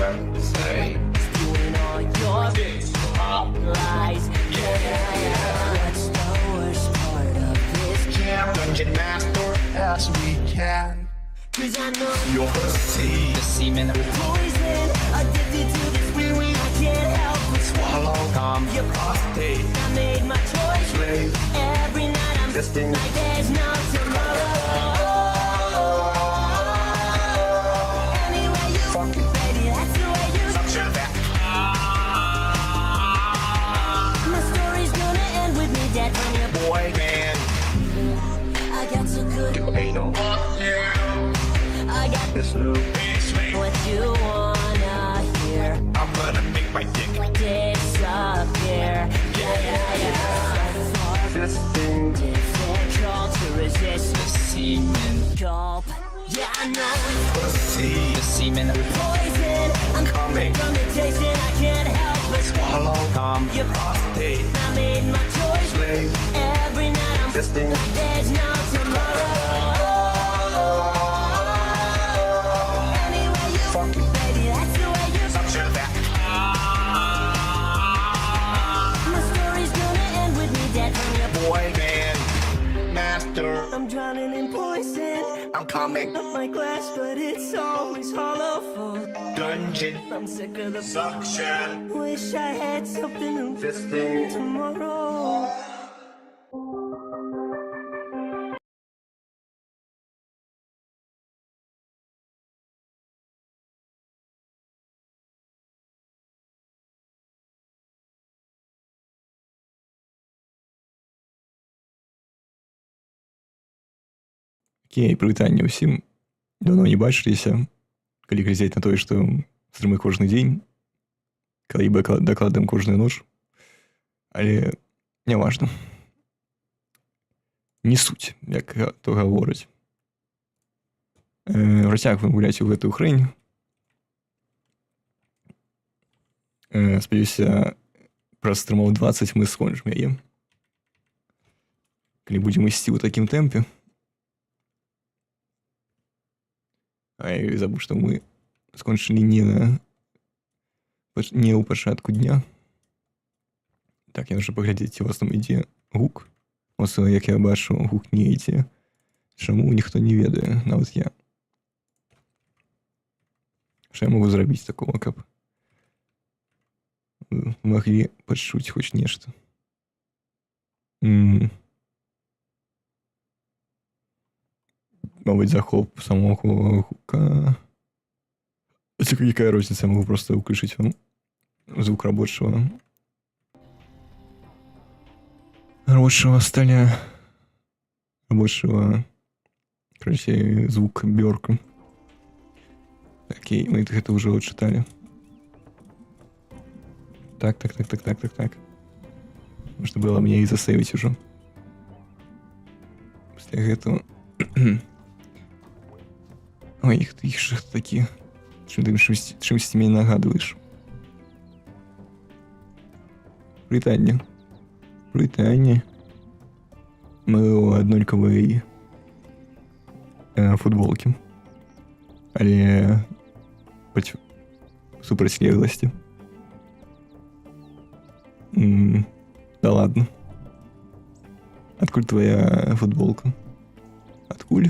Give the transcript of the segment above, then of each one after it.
say. Doing all your lies. What's the worst part of this jam? Dungeon master as we can. 'Cause I know Your pussy, the semen of poison. Addicted to this feeling, I can't help but swallow. Calm your prostate, I made my choice. slave, Every night I'm fisting. like there's no tomorrow. Anyway you Fuck it. baby, that's the way you. Suction back. My story's gonna end with me dead from your Boy, man, I got so good. you ain't no I got this new bitch, man. what you wanna hear. I'm gonna make my dick Disappear. this thing. Difficult to resist. The semen, Gulp. Yeah, I know it's pussy, the semen of poison. I'm coming. from the taste and I can't help but Swallow. Calm your prostate, I made my choice. slave, Every night I'm fisting. like there's no tomorrow. Anyway you Fuck it. baby, that's the way you. Suction back. My story's gonna end with me dead from your. Boy, man, master, I'm drowning in poison. I'm coming. Up my glass, but it's always hollow full. Dungeon, I'm sick of the suction, wish I had something new fisting. tomorrow. Окей, прывітанне ўсім. Давно не бачыліся. Калі глядзець на тое, што стрымы кожны дзень, калі дакладам кожную ноч. Але няважна. Не суть, як то гавораць. Працягваем гуляць у гэтую хрэнь. Спадзяюся, праз стрымаў 20 мы скончым яе. Калі будзем ісці ў такім тэмпе. А я забыл, што мы скончылі не ў пачатку дня. Так, я ўжо паглядзець, ці у вас там ідзе гук. Ось, як я бачу, гук не ідзе. Чаму, ніхто не ведае, нават я. Што я магу зрабіць такого, каб вы маглі пачуць хоць нешта? Мабыць, захоп самого гука. Якая розніца, я магу просто ўключыць вам звук рабочего столя, рабочего, короче, звук бёрка. Окей, мы гэта ўжо чыталі. Так. Можна было мне і засейвіць ужо. Пасля гэтага. Ой, іх ж такі. Чымсьці мяне нагадваеш. Прывітанне. Мы ў аднолькавай футболкі. Але супрацьлегласці. Да ладно. Адкуль твоя футболка? Адкуль?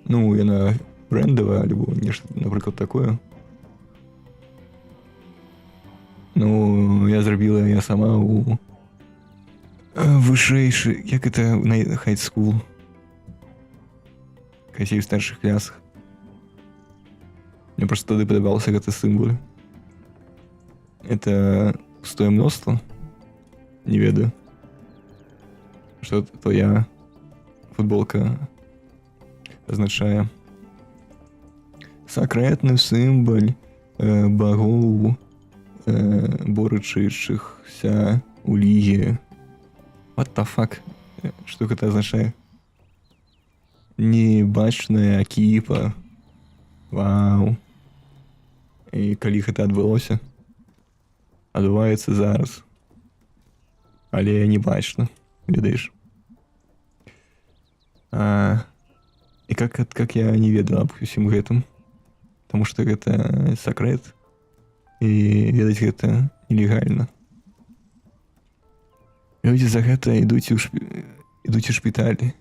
Ну, яна брендовая, альбо нешта, напрыклад, такое. Ну, я зрабіла я сама у вышэйшы, як это, на хайт-скул. Касей в старшых класах. Мне просто тады падабаўся гэты сімвол. Это пустое мноства? Не ведаю. Што твоя футболка означае сакрэтны сімвал багоў, борючыся у лігі. What the fuck? Што гэта азначае? Небачная кіпа. Вау. І калі гэта адбылося? Адбываецца зараз. Але не бачна, ведаеш. И как я не ведала об усім гэтым. Таму што гэта сакрэт. І ведаць гэта нелегальна. Людзі за гэта ідуць у шпіталі.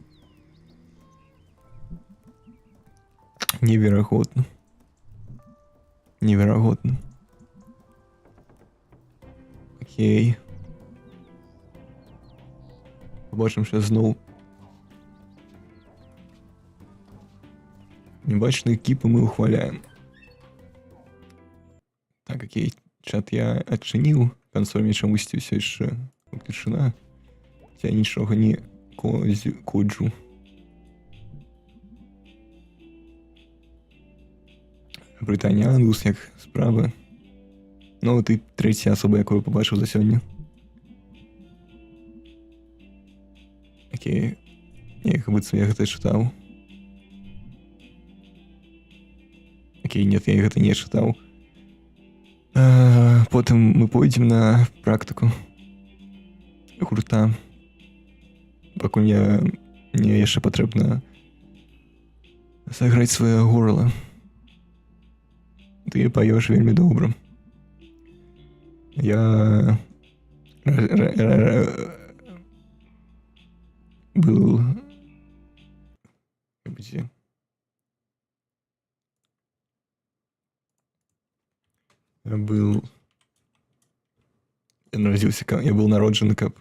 Неверагодна. Неверагодна. Окей. Побачимося зноў. Небачныя кіпы мы ухваляем. Так, окей. Чат я адчыніў. Кансоль мне чамусьці ўсё яшчэ выключана. Я нічога не коджу. Брытаніанус, як справы. Ну, ты трэця асоба, якую побачыў за сёння. Окей. Як быццам я гэта чытаў. Окей, нет, я гэта не чытаў. Потым мы пойдзем на практыку гурта. Пакуль мне яшчэ патрэбна сыграць сваё горла. Ты паёш вельмі добра. Я был я был народжаны, каб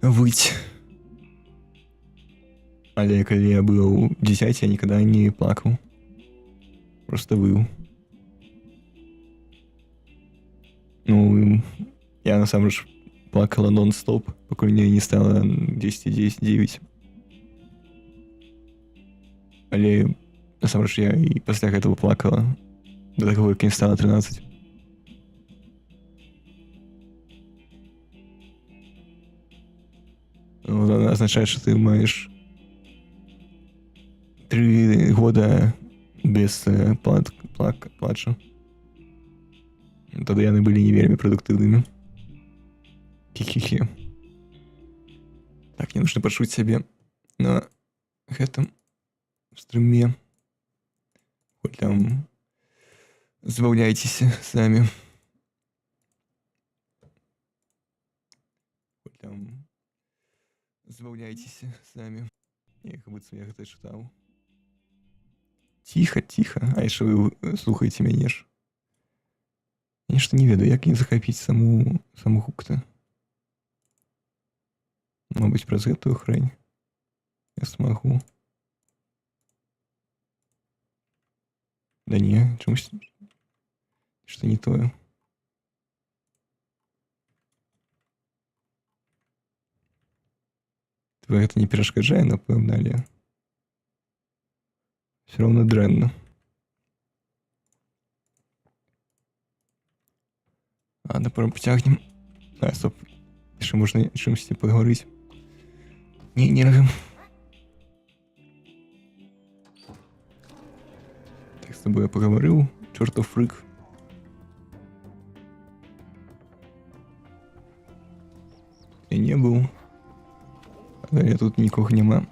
выць. Але калі я быў дзіцяці, я нікада не плакаў. Просто выў. Ну, я насамрэч плакала нон-стоп, пакуль мне не стала 10-9. Але насамрэч я і пасля гэтага плакала да таго, як мне стала 13. Ну, азначае, што ты маеш 3 года без плачу. Тады яны былі не вельмі прадуктыўнымі. Хі-хі-хі. Так, мне нужно пачуць сябе на гэтым стрыме. Хоть там забаўляйцеся самі. Хоть там забаўляйцеся самі. Як быццам я гэта чытаў. Тихо, тихо. А яшчэ вы слухаеце мяне ж. Я нешта не ведаю, як не захапіць саму гук-то. Мабыць, праз гэтую хрень я смагу. Да не, чамусь што не тое. Тебе гэта не перашкаджае, напэўна, але все равно дрэнна. Ладно, потягнем. А, стоп. Яшчэ можна чымсьці пагаварыць. Не, нельга. Так, з тобой я пагаварыў. Чортов фрык. Я не быў. Але тут нікога няма.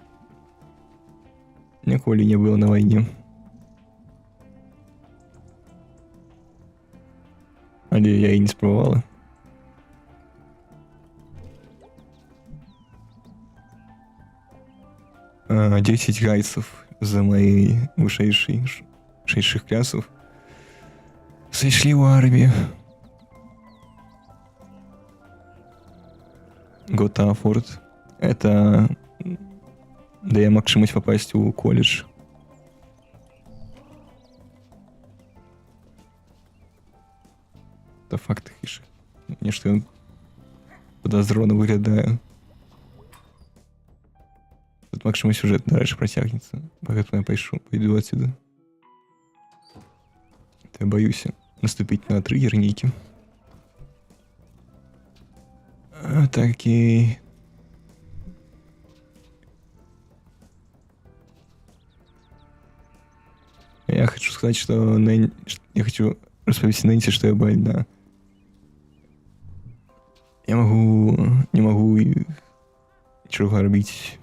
Ніколі не было на вайне. Але я і не спрабавала. А 10 гайцев за моей вышэйшых класов сышлі ў армію. Готафорд. Это дае магчымасць попасть у колледж. Это факт хіш. Нешта ён подозрона выглядае. Тут магчыма сюжэт, дарэчы, працягнецца. Поэтому я пойду отсюда. Я боюся наступіць на триггер нейкі. Такі. Я хочу сказать, что я хочу распавесці Нэнси, что я больна. Я не могу ничего рабіць.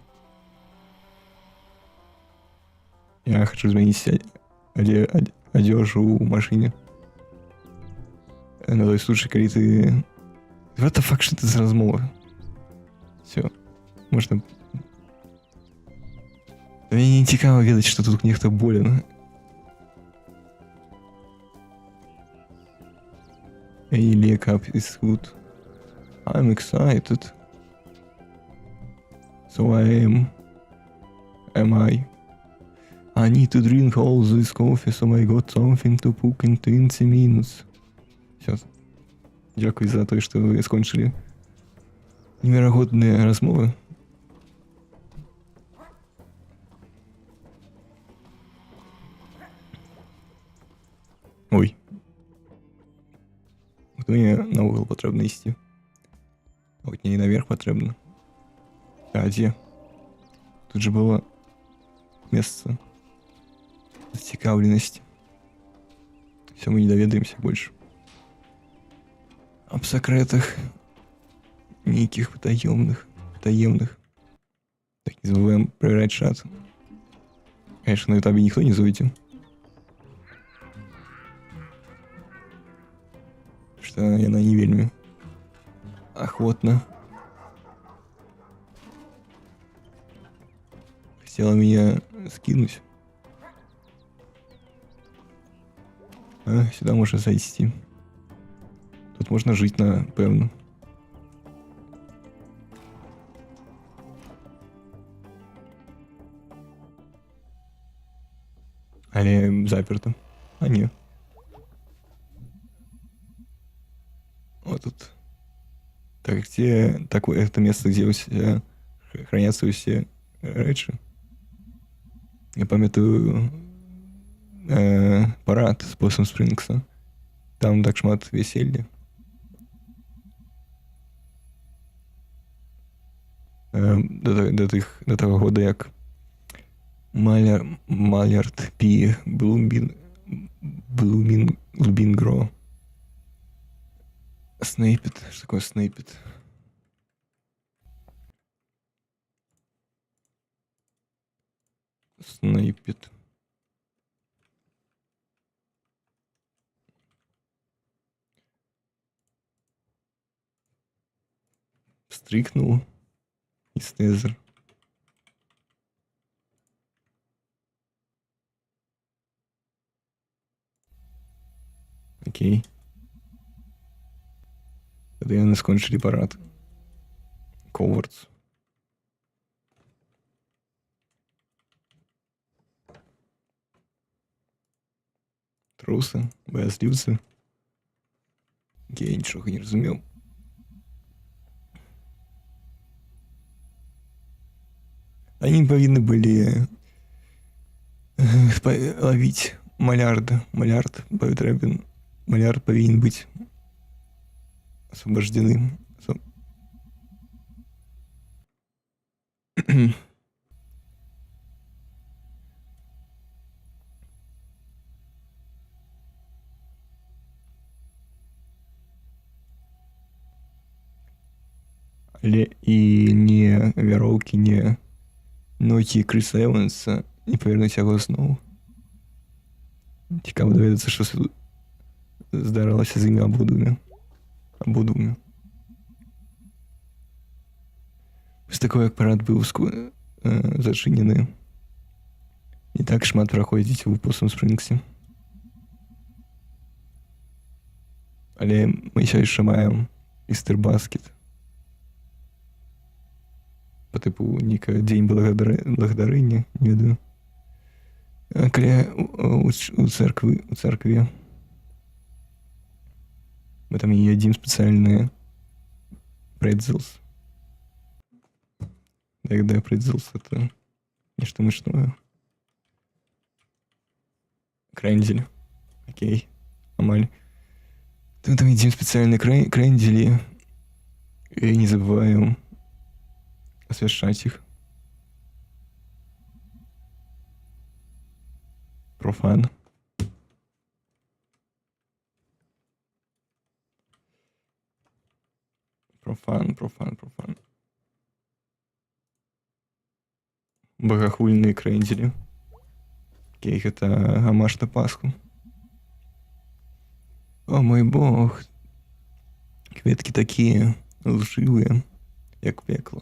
Я хочу змяніць адзежу ў машыне. На той случай, калі ты... What the fuck, што ты за размова? Все, можна... Мне не цікава ведаць, што тут нехта болен. Any leg up is good. I'm excited. So I am. Am I? I need to drink all this coffee, so I got something to cook in 20 minutes. Все. Дякую за то, что вы скончили неверагодныя размовы. Ой. Вот мне на угол потрібно йти. А вот не наверх потрібно. А где? Тут же было место зацікавлености. Все, мы не доведаемся больше. Об секретах неких таемных. Так, не забываем проверять чат. Конечно, на ютубе никто не зовете. Что яна не вельмі охотно хотела меня скинуть. А, сюда можно зайти. Тут можно жить, напевно. Але заперто. А не. Вот тут. Так, где такое это место, где у себя хранятся все речи? Я памятаю парад з Посом Спрінгса. Там так шмат веселья. До того года, як Малярд Пі Блумінгро. Снейпит. Что такое снейпит? Снейпит. Стрикнул. И снезер. Окей. Когда я скончили парад. Ковардс. Трусы, боязливцы. Я нічого не розумів. Они повинны были ловить Малярда. Малярд повинен быть освобождены. Але і не вяроўкі, не ногі Кріса Еванса не павернуць яго зноў. Цікава даведацца, што здарылася з імі абодвумі. Пасля таго, як парад быў зачынены, не так шмат праходзіць у Посом Спрінгсе. Але мы яшчэ маем Істер Баскет. По типу нейкага дзень благодарення, не ведаю. Каля у церкве. Мы там едим специальные предзелс. Да, предзелс это нечто мышное. Крендель. Окей. Амаль. Мы там едим специальные крендели. И не забываем освещать их. Профан. Профан. Богохульные крендели. Кейк это гамаш на Пасху. О мой бог. Кветкі такія лжывыя, як пекла.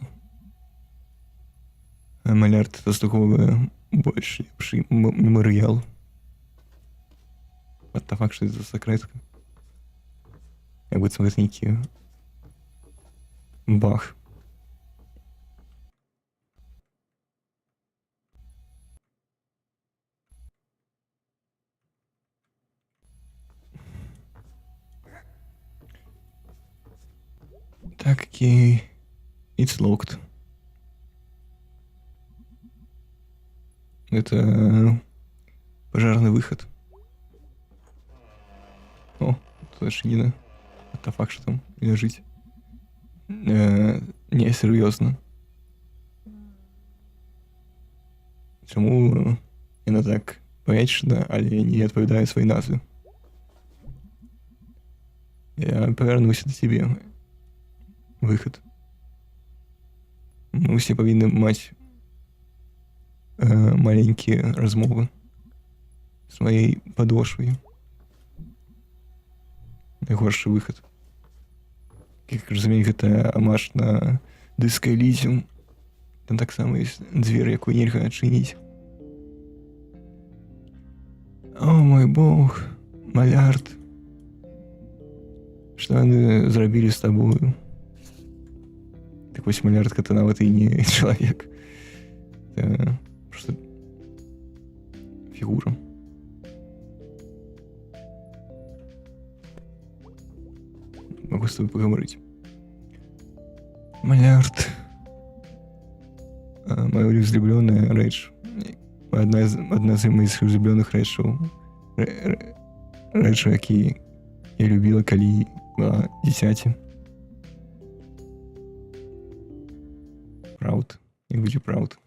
А малярд заслуговує больш лепший меморыял. What the fuck, что это за секретка? Як быццам гэта нейкі бах. Так, окей. It's locked. Это пожарный выход. О, тут шинина. What the fuck, что там лежить? Не, серьезно. Чому яна так паэтычна, але не адпавядае сваёй назве? Я павярнуся да цябе. Выход. Мы все павінны маць маленькія размовы з маёй падошвай. Найгоршы выхад. Як разумею, гэта амаш на Disco Elysium. Там таксама ёсць дзверы, якую нельга адчыніць. О мой бог, малярд. Што яны зрабілі з табою? Так вось малярд, гэта нават і не чалавек. Это просто фігура. Могу с тобой поговорить. Малярд. Моя разлюбленная рэч. Одна з моих разлюбленных рэчаў. Рэчы, якія я любила, калі была дзіцяці. Праўд. Як будзе праўд.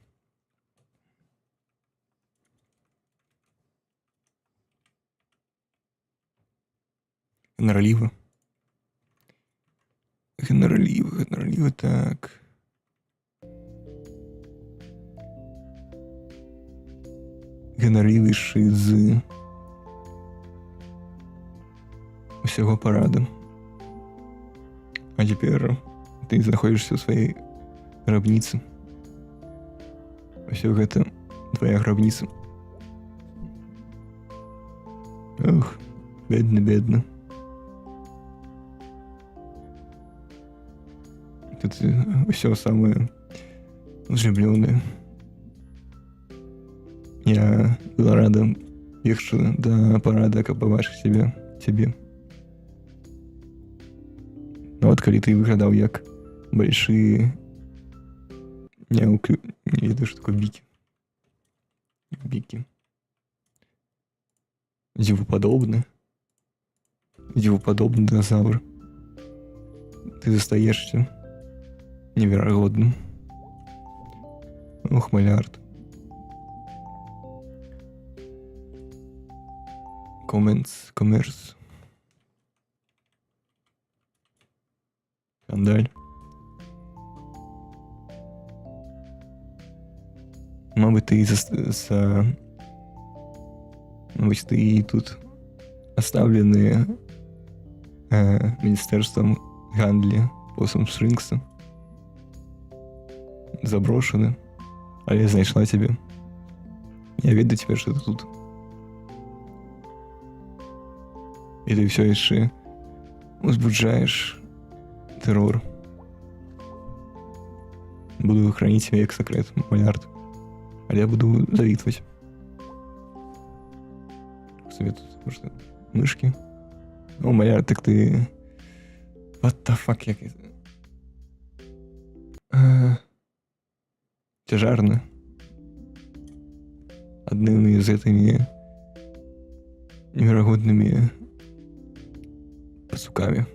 Гонарліва. Гонарліва, так. Гонарлівейшы з усяго парада. А цяпер ты знаходзішся ў сваёй грабніцы. Усё гэта твоя грабніца. Ох, бедна. Тут все самое оживленное. Я была рада бегчу до парада, каб побачыць тебе. Но вот калі ты выглядаў як большие... Не ведаю, что такое бики. Дивоподобный динозавр. Ты застаешься невероятным. Ох, малярд. Коммерс. Скандаль. Мабуть, ты тут оставлены Министерством гандля посом Сфинкса. Заброшены. А я знайшла тебе. Я ведаю теперь, что ты тут. И ты все еще возбуждаешь террор. Буду хранить тебя как секрет, малярд. А я буду завидовать. Советую, может, мышки. О, малярд, так ты... What the fuck, як это? Тяжарно. Одними из этими невероятными пацуками.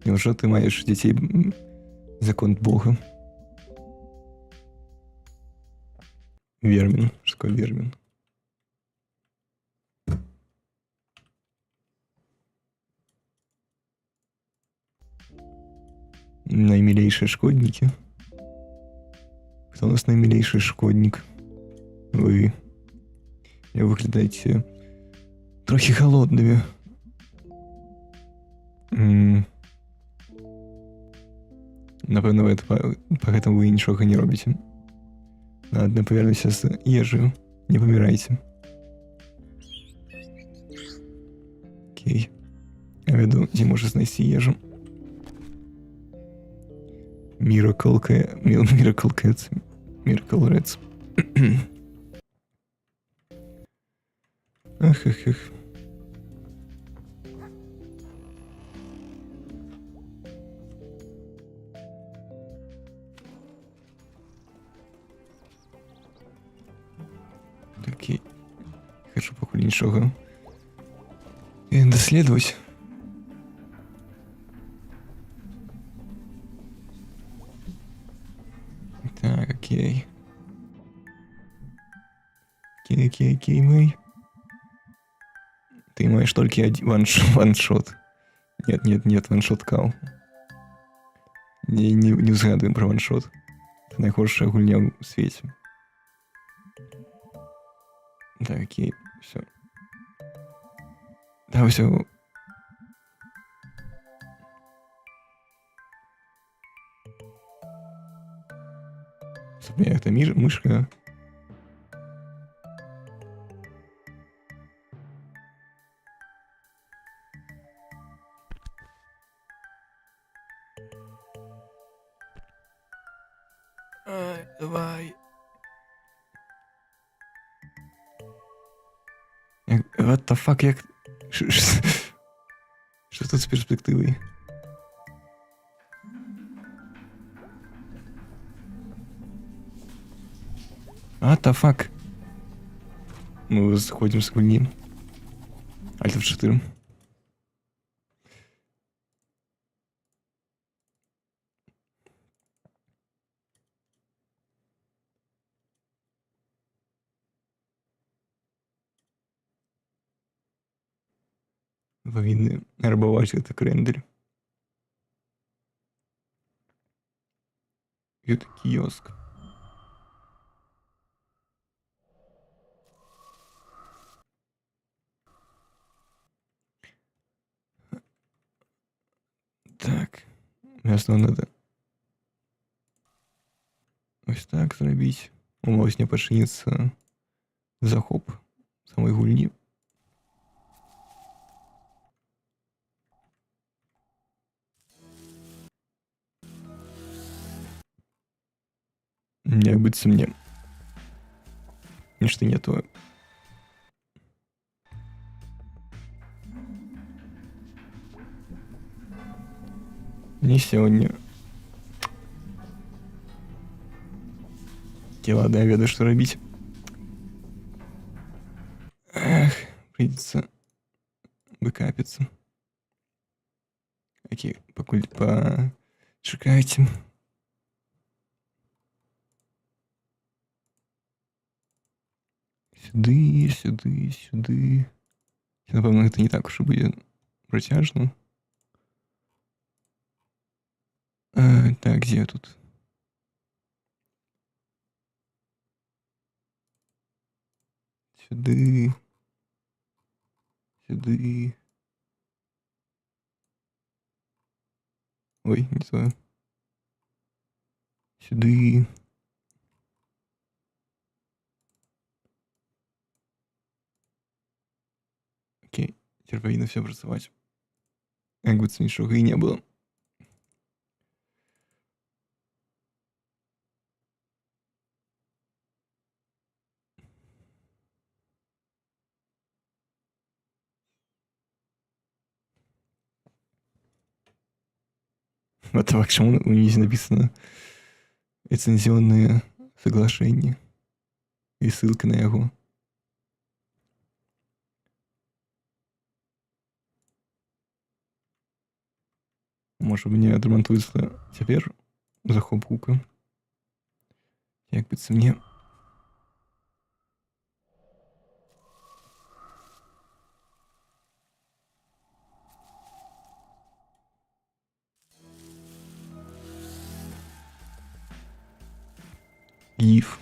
Неужели ты маешь детей закон Бога? Вермин. Что такое вермин? Наимилейшие шкодники. Кто у нас наимилейший шкодник? Вы. Я выглядаете трохи голодними. Напевно, ви поэтому ви нічого не робите. Ладно, повернуся з їжею. Не помирайте. Окей. Я веду, где можно знайти їжу. Miracle Cats. Miracle Reds. Ах. Окей. Хочу поки нічого дослідувати. Так, окей. Окей, Мэй. Ты маешь только один ваншот. Нет, ваншот кал. Не згадуємо про ваншот. Це найгорша гульня у світі. Так, окей, все. Да, все. Смотри, это мышка. Давай. What the fuck, як... Що тут з перспективою? What the fuck? Мы заходим с гульни. Альт F4. Повинны рабовать это крендель. Это киоск. Так. Мясо надо. Ось так зробить. Ось не почнется захоп самой гульни. Як быццам мне. Нешта не тое. Не сёння. Ладно, я ведаю, что рабіць. Эх, придется выкапиться. Окей, покуль почекайте. Сюды. Напевно, это не так уж и будет протяжно. Так, где я тут? Сюды. Ой, не то. Сюды. Окей, теперь повинно все працаваць. Як бы це нічога і не было. А так, чему у них написано лицензионные соглашения и ссылка на его. Может, мне адрамантуецца цяпер захоп гука. Як быццам мне. Гиф.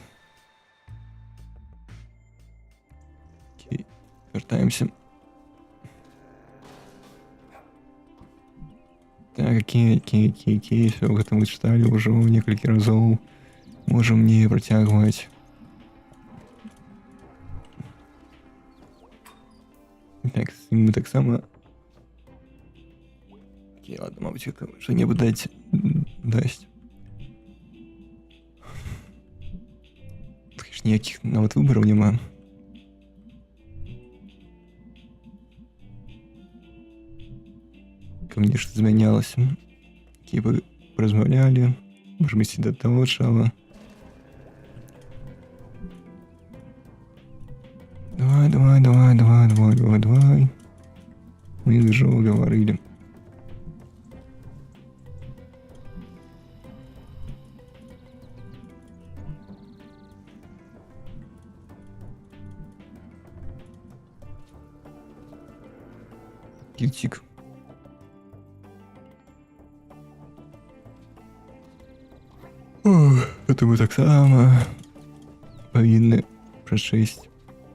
Окей, вертаемся. Окей. Все, гэта мы чыталі ўжо некалькі разоў. Можам не працягваць. Так, з ім мы таксама. Окей, ладно, мабыць, гэта што-небудзь дасць. Тут ж ніякіх нават выбараў няма. Ко мне что-то змянялось. Какие размаўлялі. Можем ісці до того чала. Давай. Мы уже говорили. Киртик. Это мы таксама павінны прачэсць.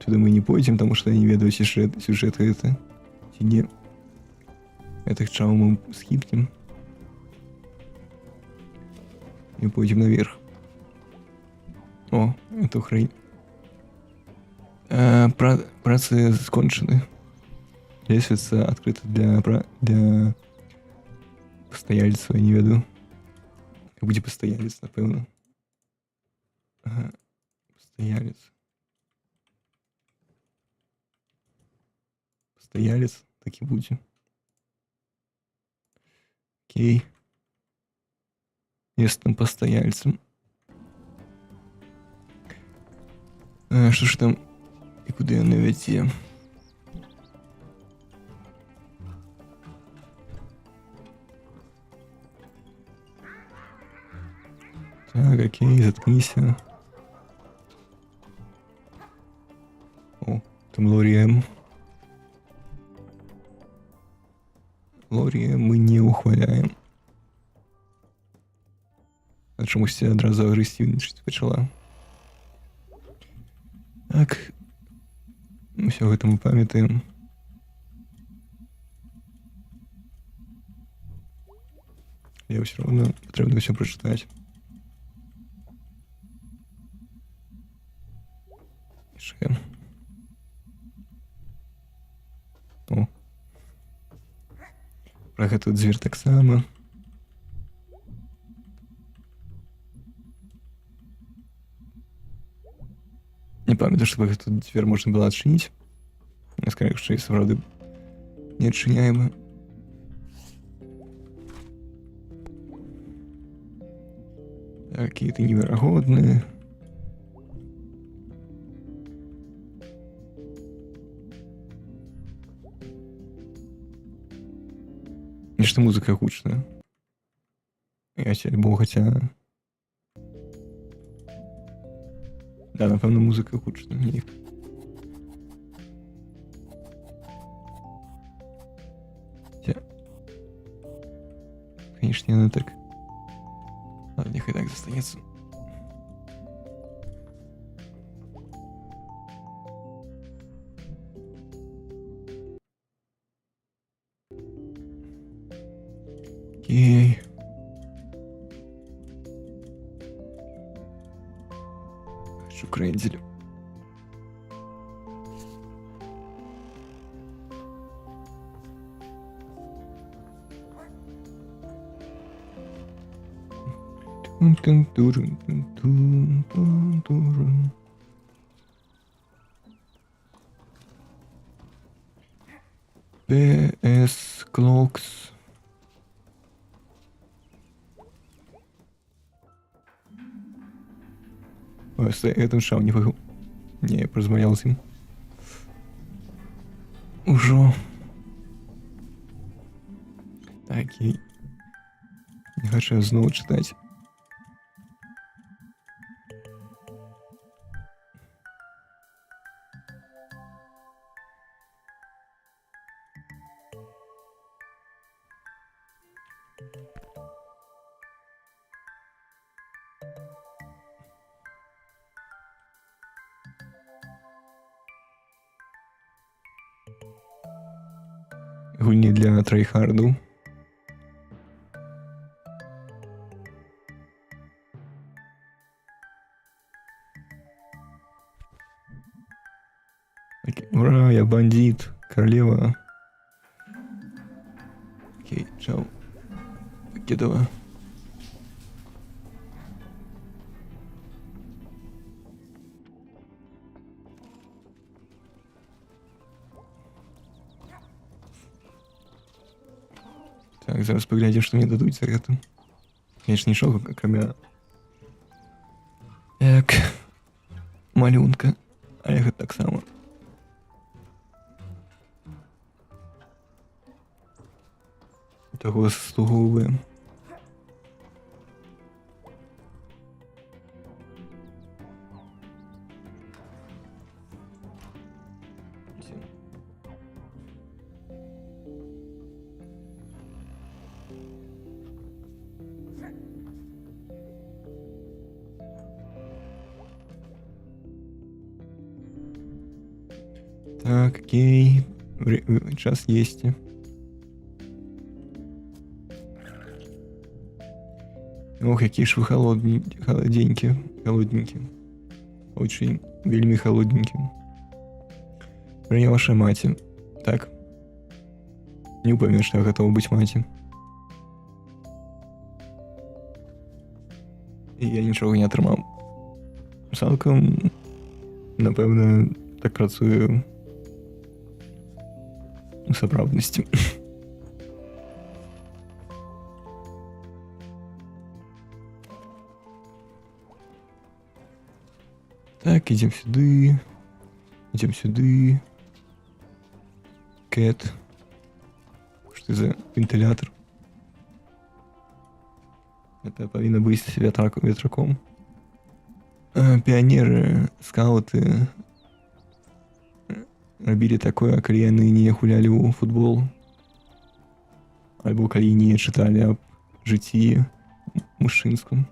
Сюда мы не пойдзем, потому что я не ведаю сюжет гэта ці не. Это чао мы скіпнем. И пойдем наверх. О, эту хрень. Працы скончены. Лесвица открыта для постояльцаў, я не ведаю. Как будзе постоялец, напэўна. Ага, постоялец. Постоялец, так і будзе. Окей. Есть там постояльцем. Что ж там и куда яны вядзе? Так, окей, заткнися. О, там Лоріем. Лоріем мы не ухваляем. А чомусь одразу агрэсіўнічаць пачала. Так. Усё гэта мы памятаем. Я ўсё роўна патрэбна ўсё прачытаць. Яшчэ. О. Пра гэту дзвер таксама. Не памятаю, чтобы эту дверь можно было отчинить. Скорее всего, если вроде не отчиняемо. Какие-то невероятные. Конечно, музыка гучная. Я себе бог, хотя... Да, напевно, музыка гучна. Ні. Конечно, не так. Ладно, нехай так застанется. Окей. Хочу крендель. PS Clocks. Ой, я там шау не вигу. Не, я порозмовляв з ним. Ужо. Так, і... Не хочу знову читати. Гульні для трайхарду. бандит, королева. Окей, чао. Покедова. Так, зараз поглядим, что мне дадут за это. Конечно, ничего, кроме... Эк, малюнка. А я так само. Того заслуговує. Так, окей. Час есть. Ох, які ж ви холодненькі. Очень вельми холодненькі. Прыгне ваша маці. Так. Не упомню, что я готова быть маці. І я нічого не атрымаў. Цалкам, напэвна, так працую у сапраўднасці. Так, идем сюда. Идем сюда. Кэт. Что за вентилятор? Это повинно быть ветраком. Пионеры, скауты робили такое, калі яны не гулялі ў футбол. Альбо калі не чыталі аб жыцці мужчынскім.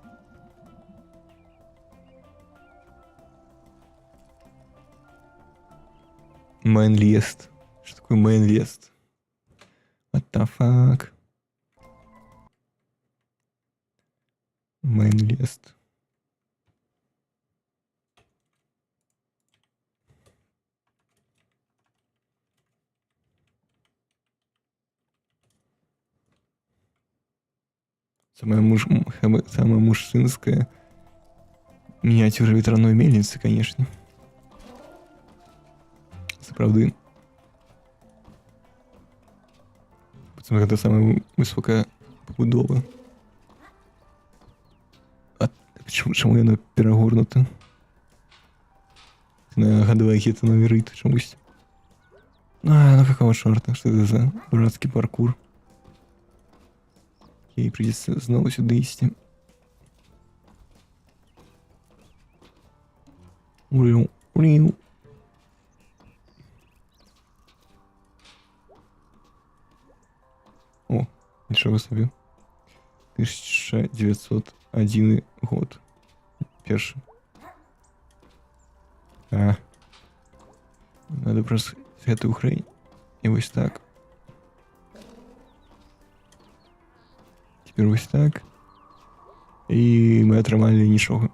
Мейнлист. Что такое мейнлист? What the fuck? Мейнлист. Самая мужская миниатюра ветряной мельницы, конечно. Сапраўды. Потому что это самая высокая побудова. А чему яна перагорнута? На гадовая гета номерит чомусь. Ну какого чорта? Что это за дурацкий паркур? Ей придется снова сюда идти. О, ничего себе. 1901 год. Перший. Надо просто эту хрень. И вот так. Теперь вот так. И мы атрымалі нічога.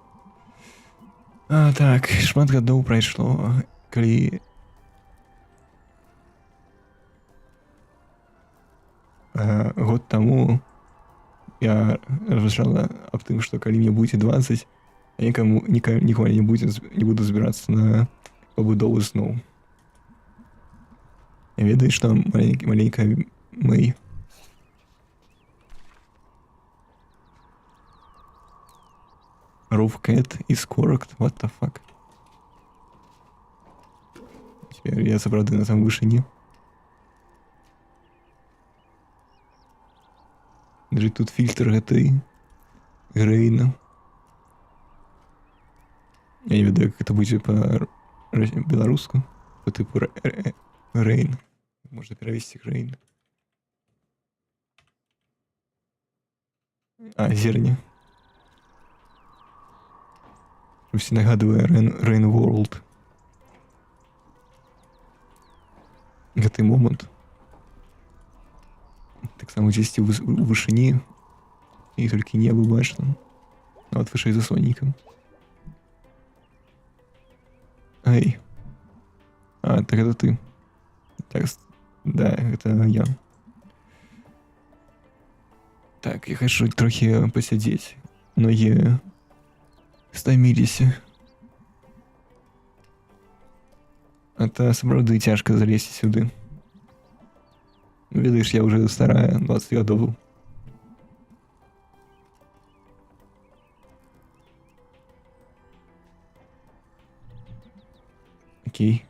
Так, шмат гадоў прайшло, калі... Год тому я размышляла об том, что калі мне будет 20, я никогда не буду збирацца на пабудову зноў. Я ведаю, что маленькая Мэй. Roof Cat is correct? What the fuck? Теперь я сапраўды на самой вышине. Даже тут фильтр этой Грейна. Я не ведаю, как это будет по-белорусски. По типу Рейн. Можно перевести Грейн. Зерни. Всі нагадує Rain World. Гэты момент. Так само здесь у вышині. І тільки небо бачно. А от вышэй за сонником. Эй. Так это ты. Так, да, это я. Так, я хочу трохи посидеть. Ноги стаміліся. А то справді тяжко залезть сюди. Видиш, я вже старая, 20 годов. Окей.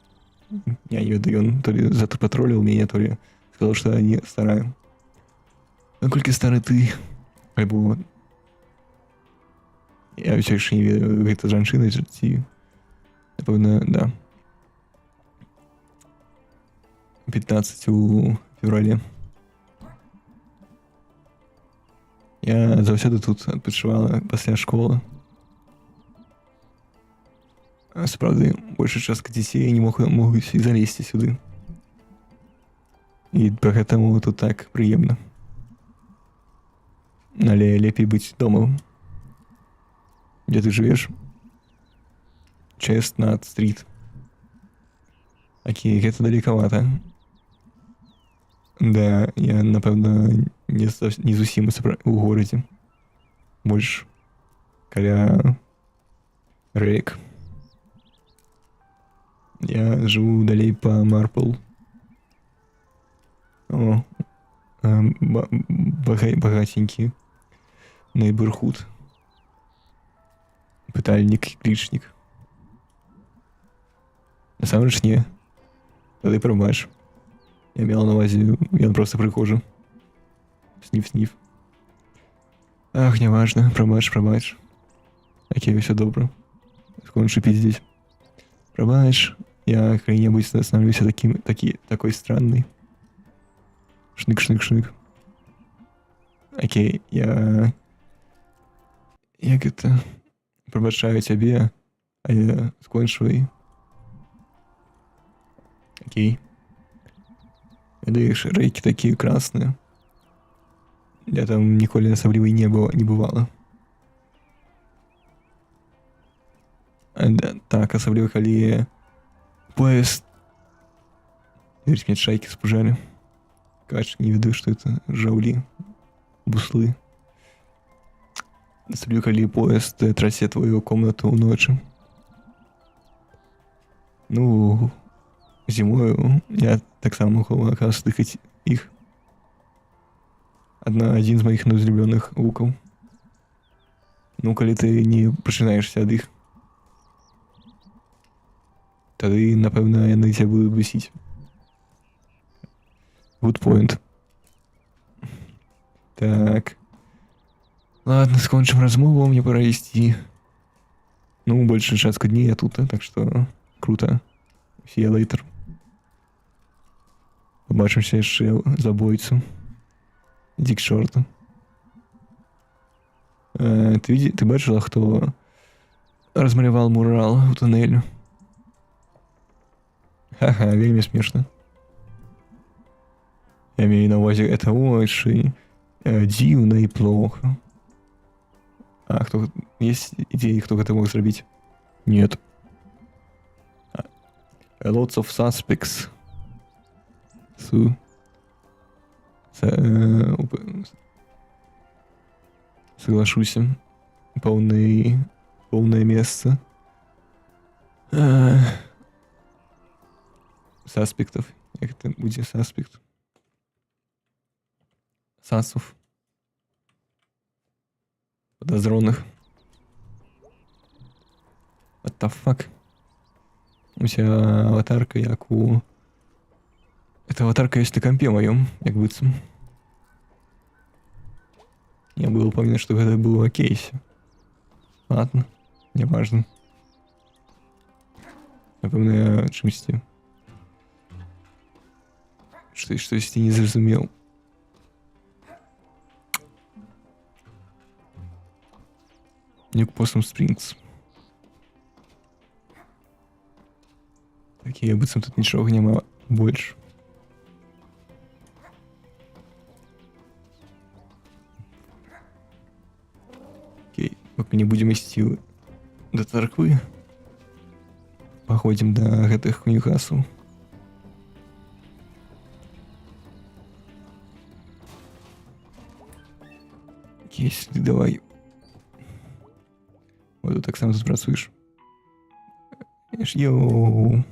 Я не веду, он то ли запатролил меня, то ли сказал, что я не старая. Насколько старый ты? Альбо... Я все еще не веду, гэта жанчына ці... Напэўна, да. 15 у феврале. Я заўсёды тут адпачывала пасля школы. А сапраўды, большая частка дзяцей не могуць і залезці сюды. І поэтому тут так прыемна. Але лепей быць дома. Где ты живешь? Честнат-стрит. Окей, гэта далекавата. Да, я, напэўна, не зусім у горадзе. Больш каля рэк. Я жыву далей па Марпл. О, багатенькі нейборхуд. Пытальнік, клічнік. Насамрэч не. Тады прабач. Я мела на увазе, ён просто прыхожу. Сніф-сніф. Ах, неважно, прабач. Окей, все добра. Скончу пиздеть. Прабач, я когда-нибудь становлюсь такой странный. Шнык. Окей, я гэта... Пробачаю тебе, а я скончивай. Окей. Видишь, рейки такие красные. Я там ніколи асабліва не бывала. Да, так, асабліва калі поезд... Верить мне, шайки спужали. Кач, не веду, что это жаули, буслы. Особливо, коли поезд трасе твою комнату ночі. Ну, зимою я так само могу слыхать их. Один из моих неразлюбленных гуков. Ну, коли ты не прачынаешься ад іх, тады, напэўна, яны цябе будуць бесіць. Good point. Так. Ладно, скончим размову, мне пора ісці. Ну, большую частку дней я тут, так что круто. See you later. Побачимся яшчэ за бойцу. Иди к чорту. Ты бачила, хто размалявал мурал у туннелю? Ха-ха, вельмі смешно. Я имею на увазе, это очень дивно и плохо. А кто есть идеи, кто это мог зробить? Нет. Lots of suspects. Соглашусь. Полное место. Суспектов. Як это будет суспект? Сасов. Подозренных. What the fuck? У тебя аватарка, як у... Эта аватарка есть на компе моем, як быццам. Я был уверен, что это было о кейсе. Ладно, не важно. Напевно, я чимсьці. Щось ти не зрозумів. Нюк Possum Springs. Так, я быццам тут нічого нема больше. Окей, пока не будем ісці до церквы. Походим до гэтых Ньюкасл. Кейсі, давай. О, ти так само тут працюєш. Йоу.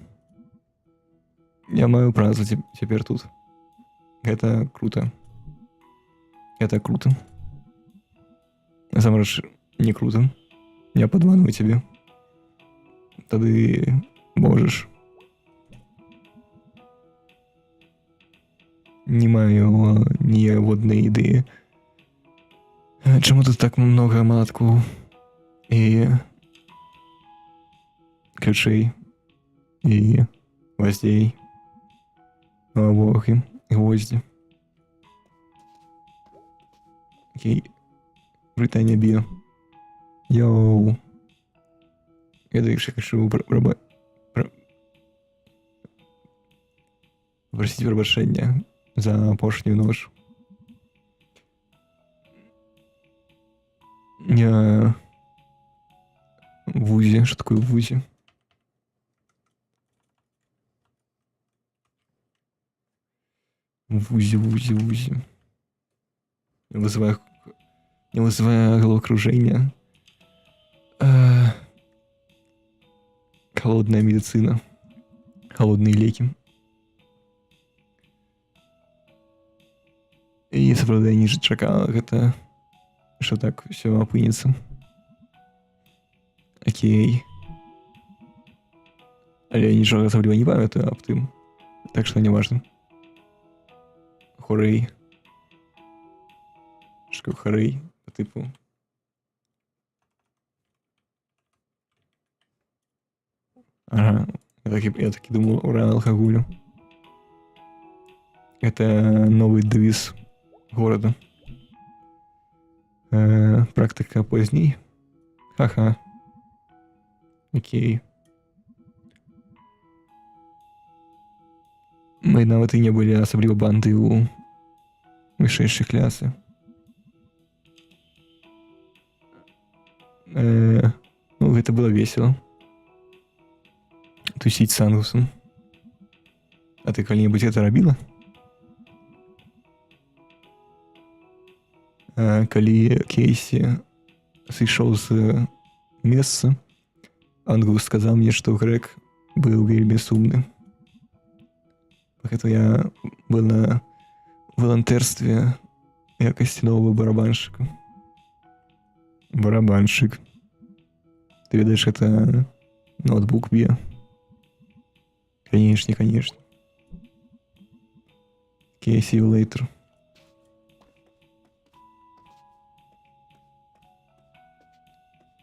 Я маю працу цяпер тут. Гэта круто. Это круто. Насамрэч, не круто. Я падманую цябе. Тады можаш. Не маю ніводнай ідэі. Чаму тут так много малаткоў і ключей і гвоздей, обох і гвозді. Окей. Британія біо. Йоу. Я дальше хочу попросить пробачення за апошнюю ноч. Я в ВУЗе. Что такое в ВУЗе? В ВУЗе. Я вызываю головокружение. Холодная медицина. Холодные леки. И соправдание житчака, это что так все опынется. Окей. А я ничего особливо не памятаю об тым. Так что не важно. Хорей. Что хорей по типу. Ага. Я таки думал, ура алкоголю. Это новый девиз города. Практика поздней. Ха-ха. Окей. Мы нават і не былі асабліва банды ў вышэйшай клясы. Ну, гэта было весело. Тусіць з Ангусом. А ты калі-небудзь гэта рабіла? Калі Кейсі сышоў з месца, Ангус сказаў мне, што Грэк быў вельмі сумны. Гэта я был на волонтерстве якасці нового барабанщика. Барабанщик. Ты ведаеш, это ноутбук б'е. Конечно. Okay, see you later.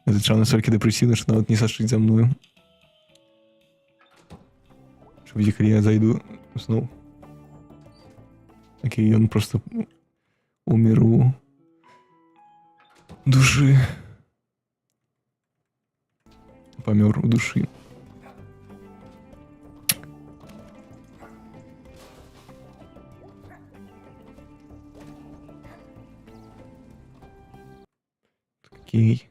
Этот чал настолько депрессивный, что нават не сашить за мною. Что в я зайду снова. Окей, он просто умер у души. Помер у души. Окей.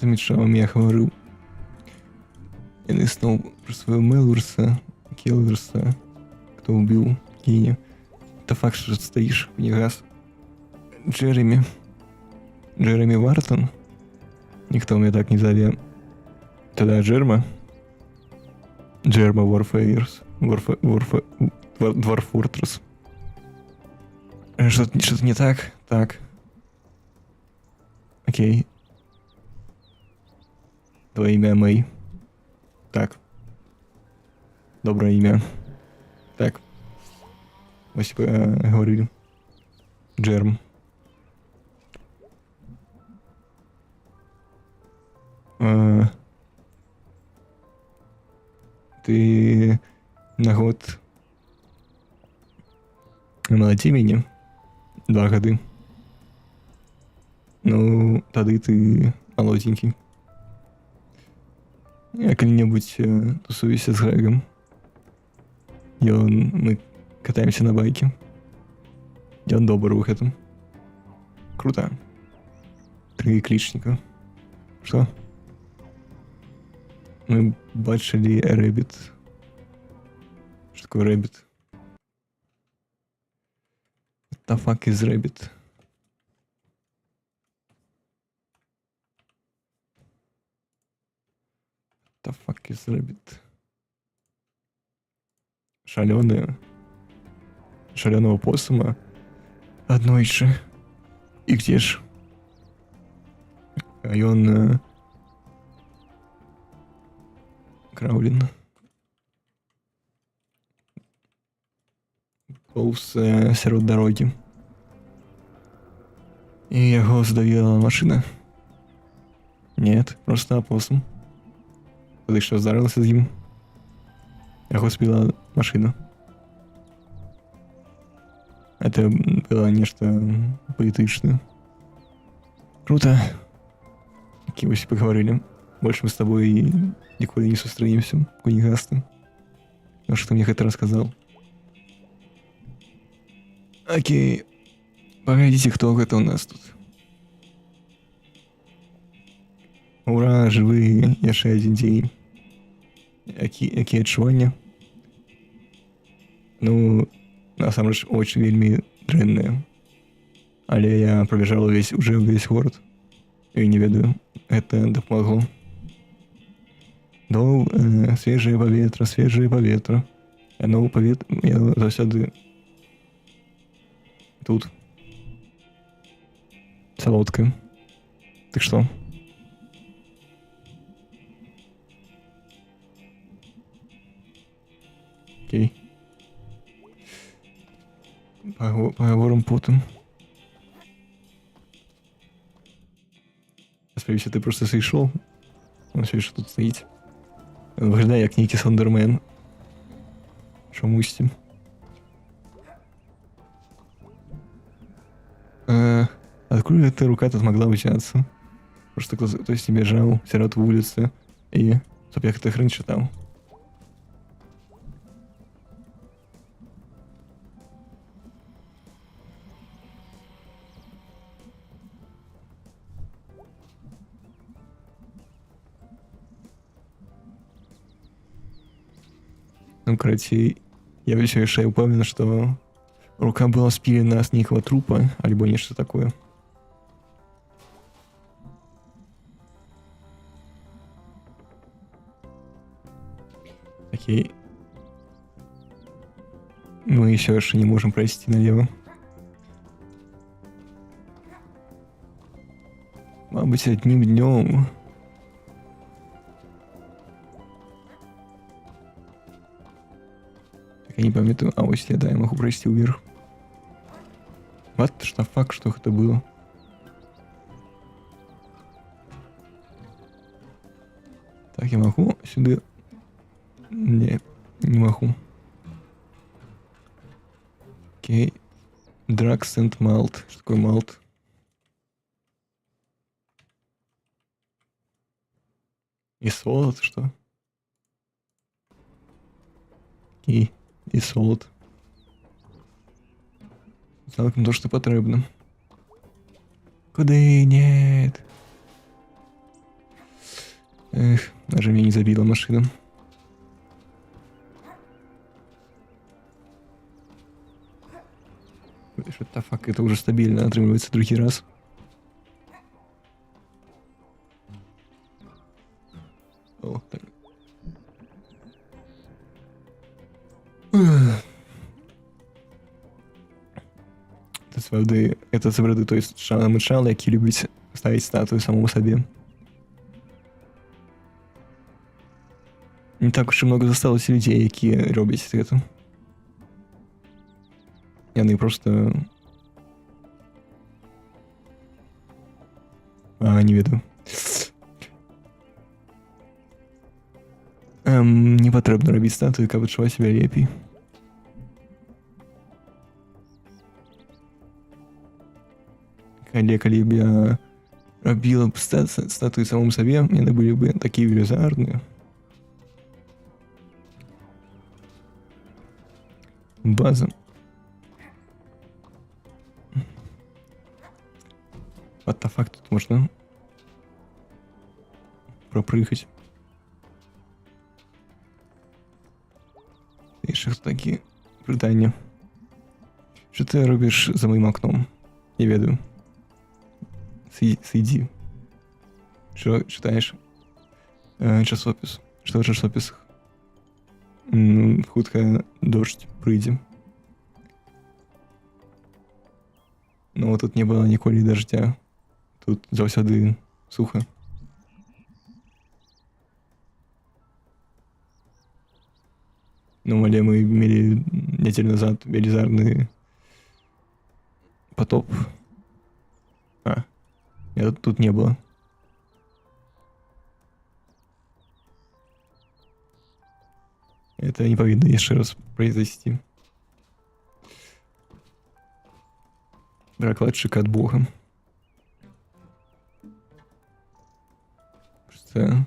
Гэтымі чамамі я гаварыў. Яны зноў пра сваего Мелурса, Келверса, кто убил Кенни. Это факт, что ты стоишь в негаз. Джереми Вартон. Никто меня так не зовет. Тогда Джерма Warfares. Dwarf Что-то не так? Так. Окей. Твое имя Мэй. Так. Доброе имя. Так. Ось говорили. Джерм. Ты на год маладзей мяне. 2 гады. Ну, тады ты малодзенькі. Я калі-небудзь тусуюся з Грэгам. Мы катаемся на байке. День добрый выход. Круто. 3 кличника. Что? Мы бачили Рэббит. Что такое Рэббит? What the fuck is Рэббит? What the fuck is Рэббит? Шаленого посума. Одной же. И где ж? Район Краулін. Повз серед дороги. І його здавила машина. Нет, просто опосум. Коли що здарилося з ним. Його збила машина. Это было нечто поэтичное. Круто. Кимось поговорили. Больше мы с тобой никуда не сустранимся, кунигасты. Ну что ты мне это рассказал? Окей. Погодите, кто это у нас тут? Ура, живые, яшчэ один день. Якія адчуванні? Ну, насамрэч, очень вельмі дрэнныя. Але я пробежал весь город. И не ведаю, это дапамагло. Ну, свежее поветра. Яно я заўсёды тут. Солодкое. Так что? Окей. Поговорим потом. Сподіваюся, ти просто зайшов. Он все ще тут стоїть. Виглядає як нейкий Слендермен. Чомусь. Откуда эта рука тут могла взяться? Просто кто-то бежал, сирот в улице, и чтоб я как-то хрен читал. Ну, короче, я все еще упомнил, что рука была спилена с некого трупа, альбо нечто такое. Окей. Мы еще не можем пройти налево. Мабуть, одним днем. Я не памятаю. А, ось да, я могу пройти вверх. Вот что факт, что это было. Так, я могу сюда? Не могу. Окей. Drugs and Malt. Что такое Malt? И солод, что? Окей. И солод. Цалком то, что потребно. Куды? Нет. Эх, даже меня не забила машина. Что-то фак, это уже стабильно отрывается другий раз. О, так. Это завжди той шанамычал, які любить ставить статую самому себе. Не так уж и много засталось людей, які роблять это. Яны просто... не веду. Не потрібно робити статую, каб відчувати себе лепей. Калі б я робила б статуи самому себе, яны были бы такие велизарные. База. What the fuck, тут можна пропрыгать. І ще такі питання. Що ти робиш за моїм окном? Я ведаю. Сиди. Що читаєш? Часопис. Що в часописах? Хутка дождь прийде. Ну, тут не было ніколи дождя. Тут заўсёды сухо. Ну, але мы имели неделю назад велизарный потоп. Я тут не было. Это не повинно еще раз произойти. Прокладчик от Бога. Просто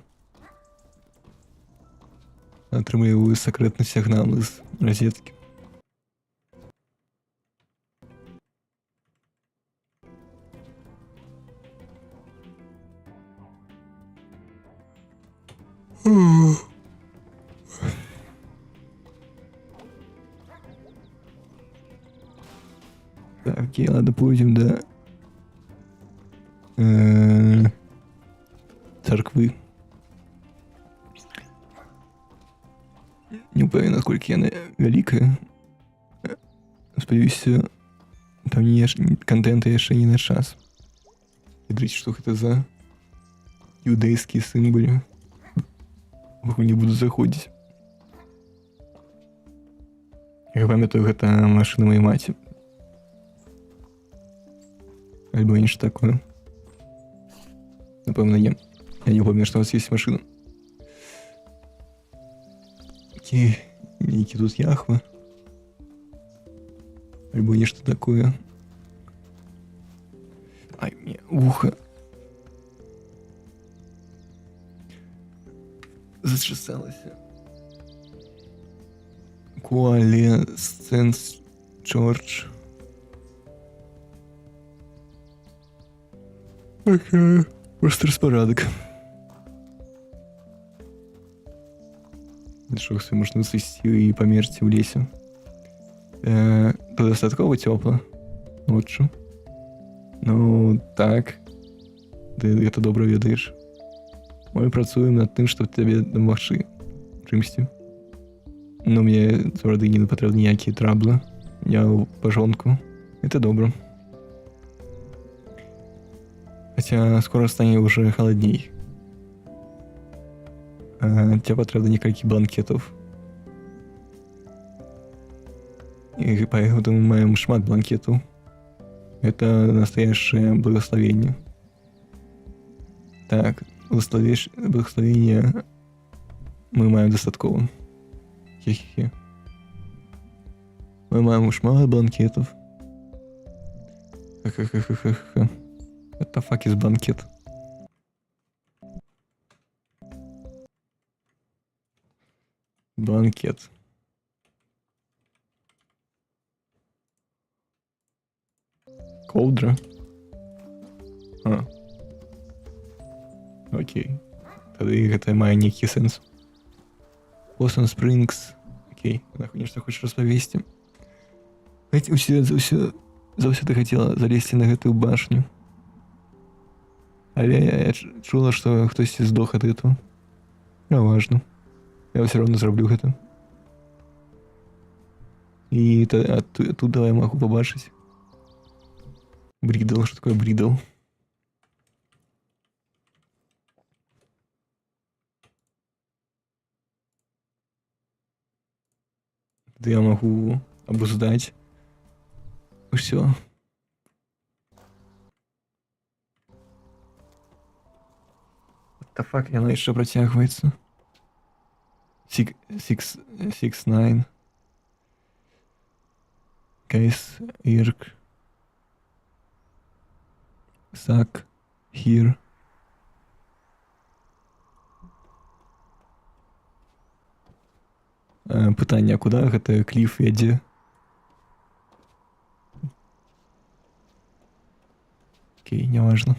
атрымліваю сакрэтны сігнал з розеткі. Так, окей, ладно, пойдем до церкви. Не упевнений, наскільки вона велика. Сподіваюся, там не контента ще не на час. Смотрите, что это за иудейские символы. Вокруг не буду заходить. Я пам'ятаю, это машина моей мати. Альбо нечто такое. Напомню, я не помню, что у вас есть машина. Ники тут Яхва. Альбо нечто такое. Ай, мне ухо зачесалось. Коалесценс Чорч. Окей. Просто распорядок. Що все можна сісти і померти в лісі. Тут достатково тепло. Ночью. Ну, так. Ти це добре ведаєш. Ми працюємо над тим, щоб тебе допомогти чимсі. Ну, мені з родині не потрібні ніякі трабли. Я в пожонку. Это добре. Хотя скоро станет уже холодней. Тебе потребно некалькі бланкетов. И поэтому мы маем шмат бланкетов. Это настоящее благословение. Так, благословение мы маем достатково. Хе-хе-хе. Мы маем шмат бланкетов. Ха-ха-ха-ха-ха. Это fuck is банкет. Банкет. Ковдра. Окей. Тогда это має некий сенс. Бостон Спрингс. Окей. Она, конечно, хочешь расповести. Заўсёды хотела залезть на гэтую башню. Але я чула, что хтосьці здох ад этого. А важно. Я все равно зроблю гэта. И оттуда я могу побачить. Бридл. Что такое бридл? Да я могу обуздать все. What the fuck, она еще протягивается. 6-9. Кейс, Ирк. Сак, Here. Пытанне, а куда гэта кліф вядзе? Окей, неважно.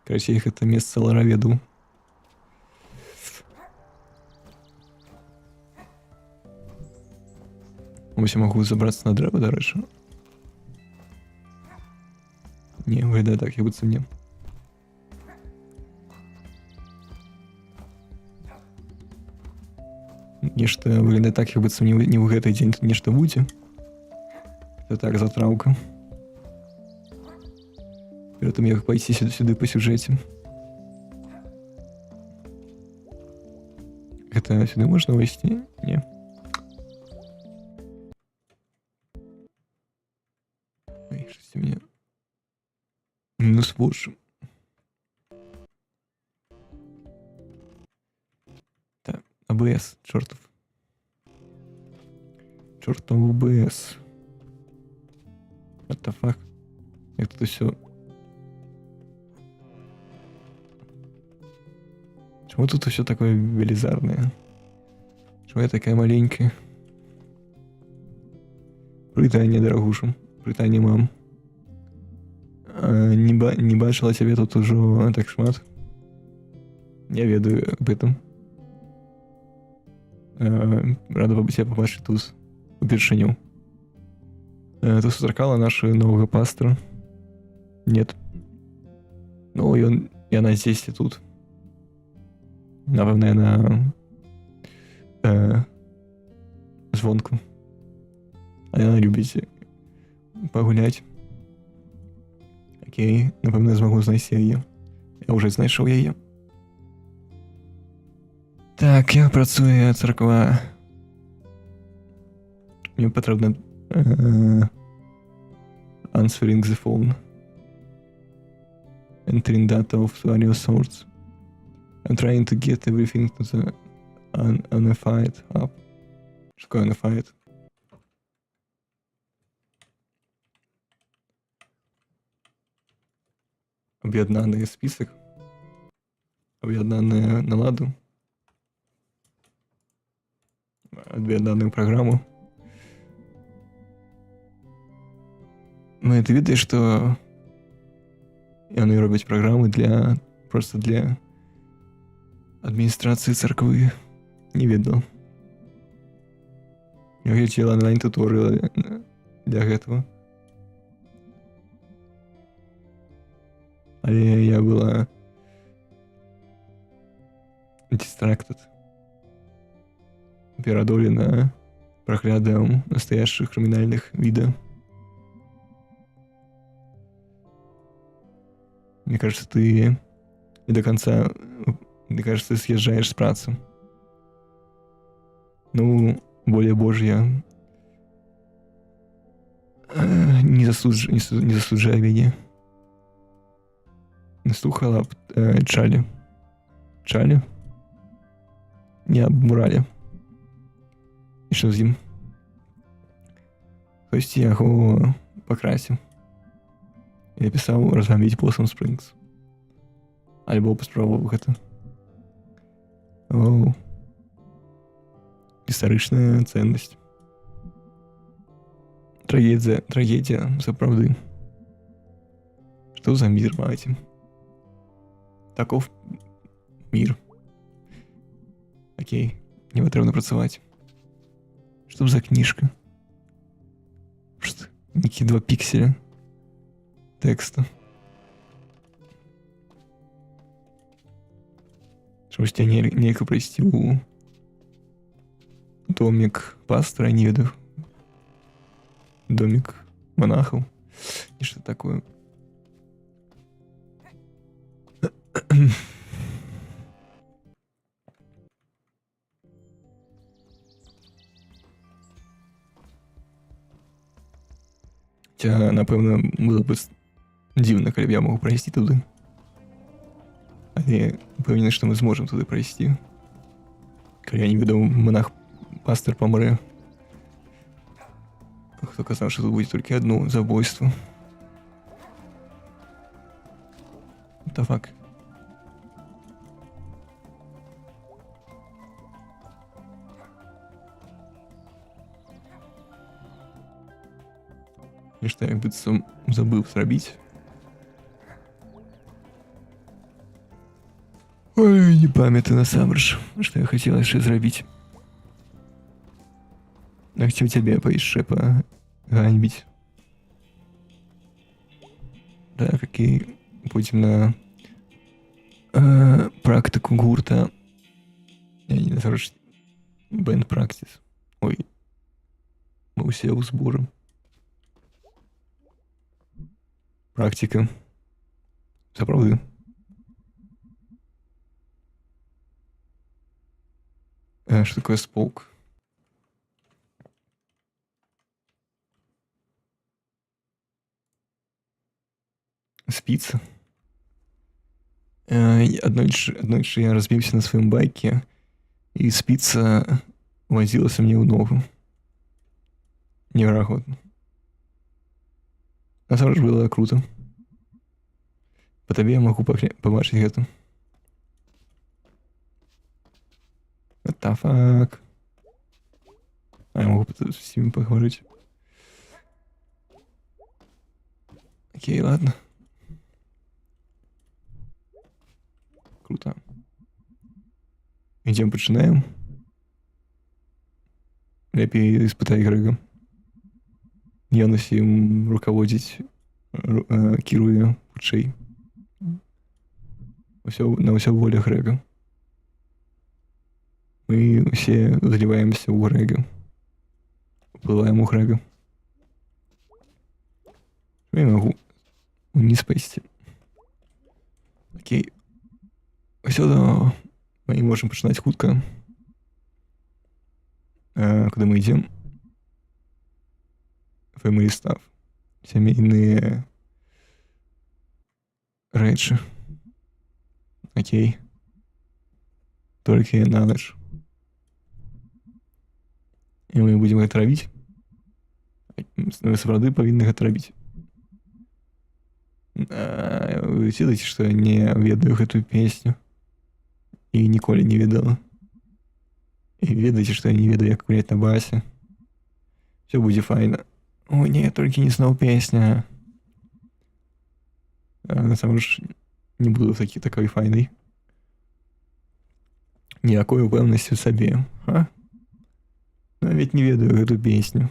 Короче, я их это место Лара веду. Ось я могу забраться на древо, до речі. Ні, виглядає так, як би це мені. Нешта выглядае так, як быццам не ў гэты дзень тут нешта будзе. Это так, затравка. Перед тым як пайсці сюды па сюжэце. Гэта сюды можна ўвайсці? Не. Ой, штосьці мне... Мінус 8. Так, АБС, чортов. Чортов АБС. What the fuck? Як тут все... Чему тут все такое велизарное? Чему я такая маленькая? Прытанне, дорогуша. Прытанне, мам. Не бачила тебе тут уже так шмат. Я ведаю об этом. Рада тебя побачить тут упершыню. Ты сустракала нашего нового пастора? Нет. Ну, и она здесь и тут. Напевно, яна звонку. А яна любіць пагуляць. Окей, напевно, я змогу знайсці яе. Я вже знайшов яе. Так, як працує церква? Мені потрібно answering the phone. Entering data of various sorts. I'm trying to get everything to the unified hub. Что такое unified? Об'єднаний список. Об'єднаний наладу. Об'єднану програму. Ну, ты видишь, что они роблять программы просто для администрации церкви. Не видел. Я хотел онлайн-туториалы для этого. Але я была distracted. Передолена проглядом настоящих криминальных видов. Мне кажется, ты не до конца... Мне кажется, ты съезжаешь с працы. Ну, воля Божья не засуджає мені. Не слухала б Чалі. Чалі? Не об муралі. І що з ним? Хтось його покрасив. І написав розгамбіть Possum Springs. Альбо поспробував гэта. Оу. Історична ценность. Трагедия, сапраўды. Что за мир, мать? Таков мир. Окей, не патрэбна працаваць. Что за книжка? Что? Некие 2 пикселя текста. Чомусь тебя нелька пройсці у домик пастора, не ведаю. Домик монахов. И что такое. Хотя, напевно, было бы дивно, коли б я мог пройсці туди. Але упевнений, що ми зможемо туди пройсці. Коли я не відомо, монах-пастор помре. Хто казав, що тут буде тільки одно забойство. What the fuck? Нешта як быццам забыў зрабіць. Ой, не памятаю насамрэч, што я хацела яшчэ зрабіць. Я хацеў цябе яшчэ паганьбіць. Так, окей. Пойдзем на практыку гурта. Не насамрэч бэнд практис. Ой. Мы ўсе ў зборы. Практика. Сапраўды. Что такое сполк? Спица. Однойчы я разбіўся на сваім байке, і спіца вазілася мне ў ногу. Неверагодна. Насамрэч было круто. По табе я магу пабачыць гэта. What the fuck? Я могу с ними поговорить. Окей, ладно. Круто. Идем пачынаем. Лепей испытай Грэга. Ён усім руководзіць, кіруе хутчэй. На ўсё воля Грэга. Мы все заливаемся у Грэга. Уплываем у Грэга. Я могу вниз пойти. Окей. Сюда мы можем пачынаць хутка. Куда мы идем? Family stuff. Семейные рэчы. Окей. Только на ночь. І мы будем гэта рабіць. Мы сапраўды павінны гэта рабіць. Вы ведаеце, што я не ведаю гэтую песню. І ніколі не ведала. І ведаеце, што я не ведаю, як гуляць на басе. Всё будзе файна. О, не, толькі не зноў песня. Насамрэч не буду такой файнай. Ніякой упэўнасці ў сабе. Я ведь не ведаю эту песню.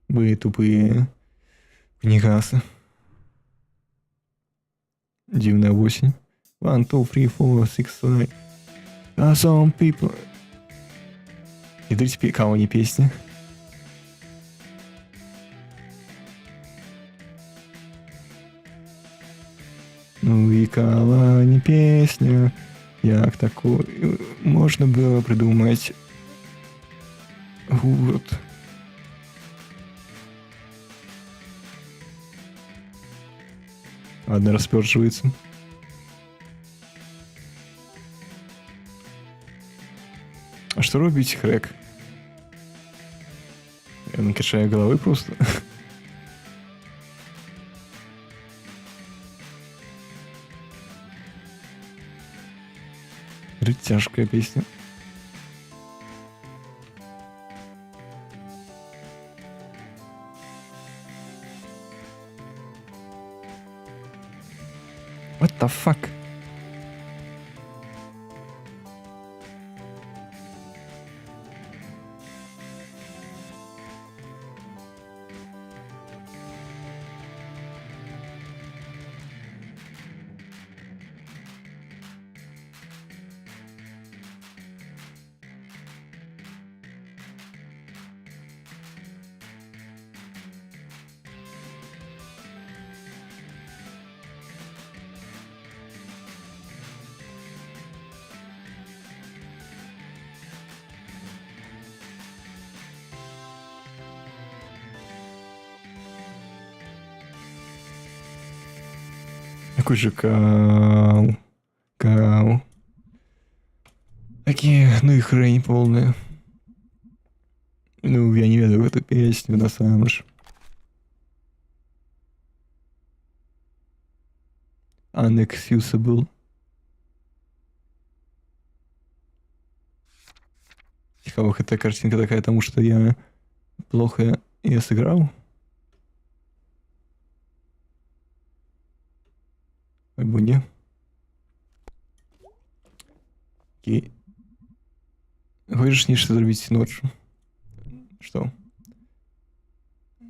Вы тупые книгасы. Дивная осень. 1, 2, 3, 4, 6, 7. А some people... Идрите кого не песня. Ну и кого не песня. Як такое можно было придумать гурт? Ладно, распёршивается. А что робить, Грэг? Я накачаю головы просто. Тяжкая песня. What the fuck? Какой же кал. Такие, ну и хрень полная. Ну, я не ведаю эту песню, на самом же. Unexcusable. Цікаво, эта картинка такая, потому что я плохо я сыграл. Або ні. Окей. Хочешь нечто зробить ночью? Что?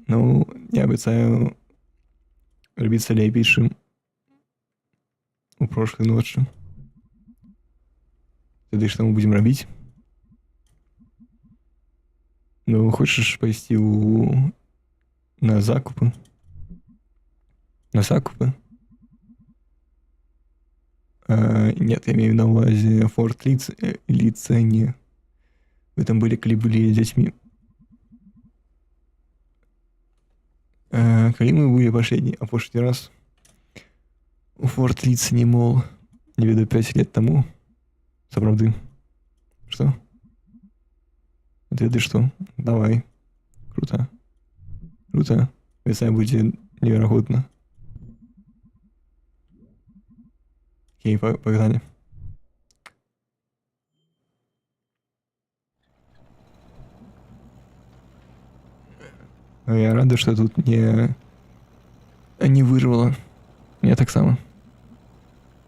Ну, я обещаю робиться лепейшим у прошлой ночи. Тогда что мы будем робить? Ну, хочешь пойти на закупы? На закупы? Нет, я имею на увазі Форт Лицені. Вы там были, коли были детьми. Коли мы были последний, а прошлый раз у Форт Лицені, мол, не веду 5 лет тому. Соправды. Что? Ответы что? Давай. Круто. Круто. Весна будет невероятно. Окей, погнали. Я рада, что тут не вырвало. Я так само.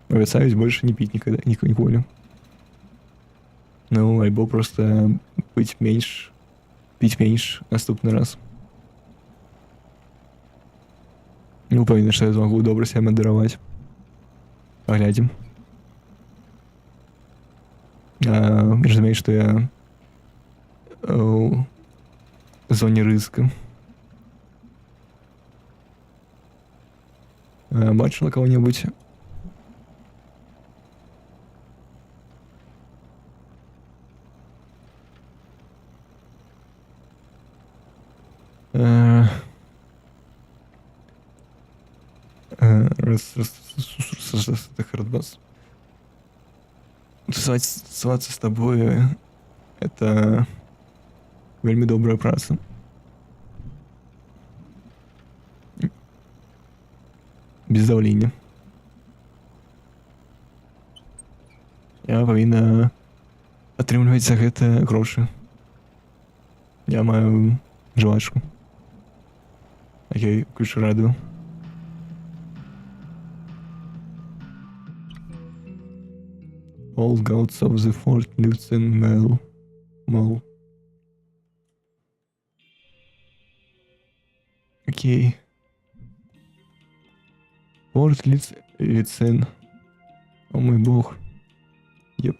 Обещаюсь больше не пить никогда, ніколи. Ну, альбо просто пить меньше наступний раз. Не уверен, что я змогу добре себе модерувати. Поглядим. Разумеется, что я в зоне риска. Бачила кого-нибудь? Это хардбас. Тусоваться с тобой — это вельми добрая праца. Без давления. Я павінна атрымліваць за гэта грошы. Я маю жвачку. Окей, включу радио. All gods of the Fort Lutsen Mall. Окей. Форт Литсен. О мой бог. Єп.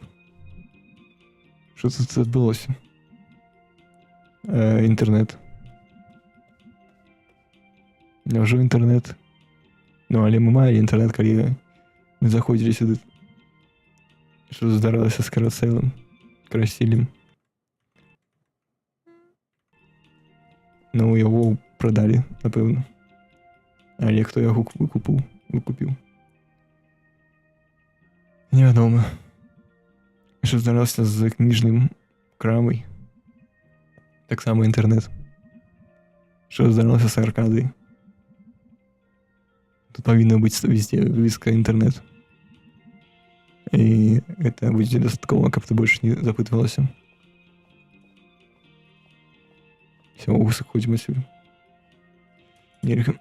Що це відбулося? Інтернет. Невже інтернет? Ну, але ми маємо інтернет, коли ми заходили сюди. Що здарилося з каруселем? Красилем. Ну, його продали, напевно. Але хто його викупив? Невідомо. Що здарилося з книжним крамою? Так само інтернет. Що здарилося з Аркадою? Тут повинна бути везде вывеска интернет. И это будет достатково, как ты больше не запытывался. Все, заходим отсюда. Нервы.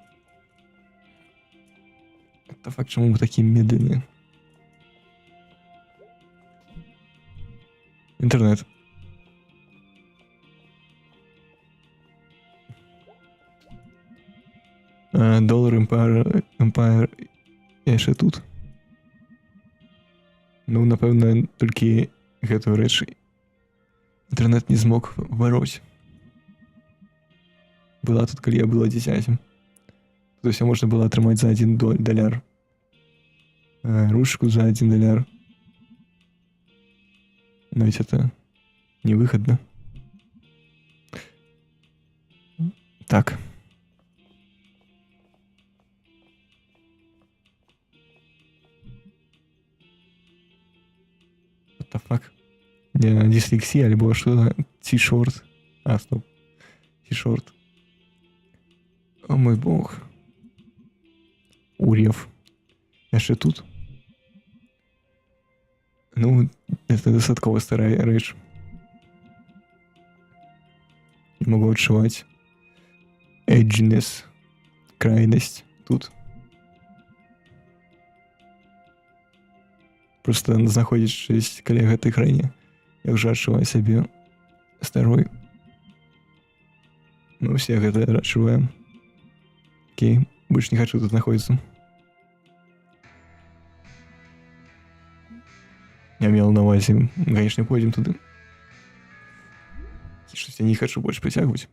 Это факт, почему мы такие медленные. Интернет. Доллар Empire яшчэ тут. Ну, напэўна, толькі гэтую рэч інтэрнэт не змог выбароць. Была тут, калі я была дзіцяцем. Тут усё можна было атрымаць за $1. Ручку за $1. Но ведь это невыгодно. Так. What the fuck? Дислексия, альбо что-то. T-шорт. Стоп. T-шорт. О мой бог. Урев. Яшчэ тут. Ну, это дастаткова старая рэч. Не могу адчуваць edginess, крайность тут. Просто знаходзячись каля гэтай краіне, я ўжо адчуваю сябе старой. Мы ўсе гэта адчуваем. Окей, больш не хачу тут знаходзіцца. Я мел на увазе, конечно, пойдем туды. Что-то я не хочу больше притягивать.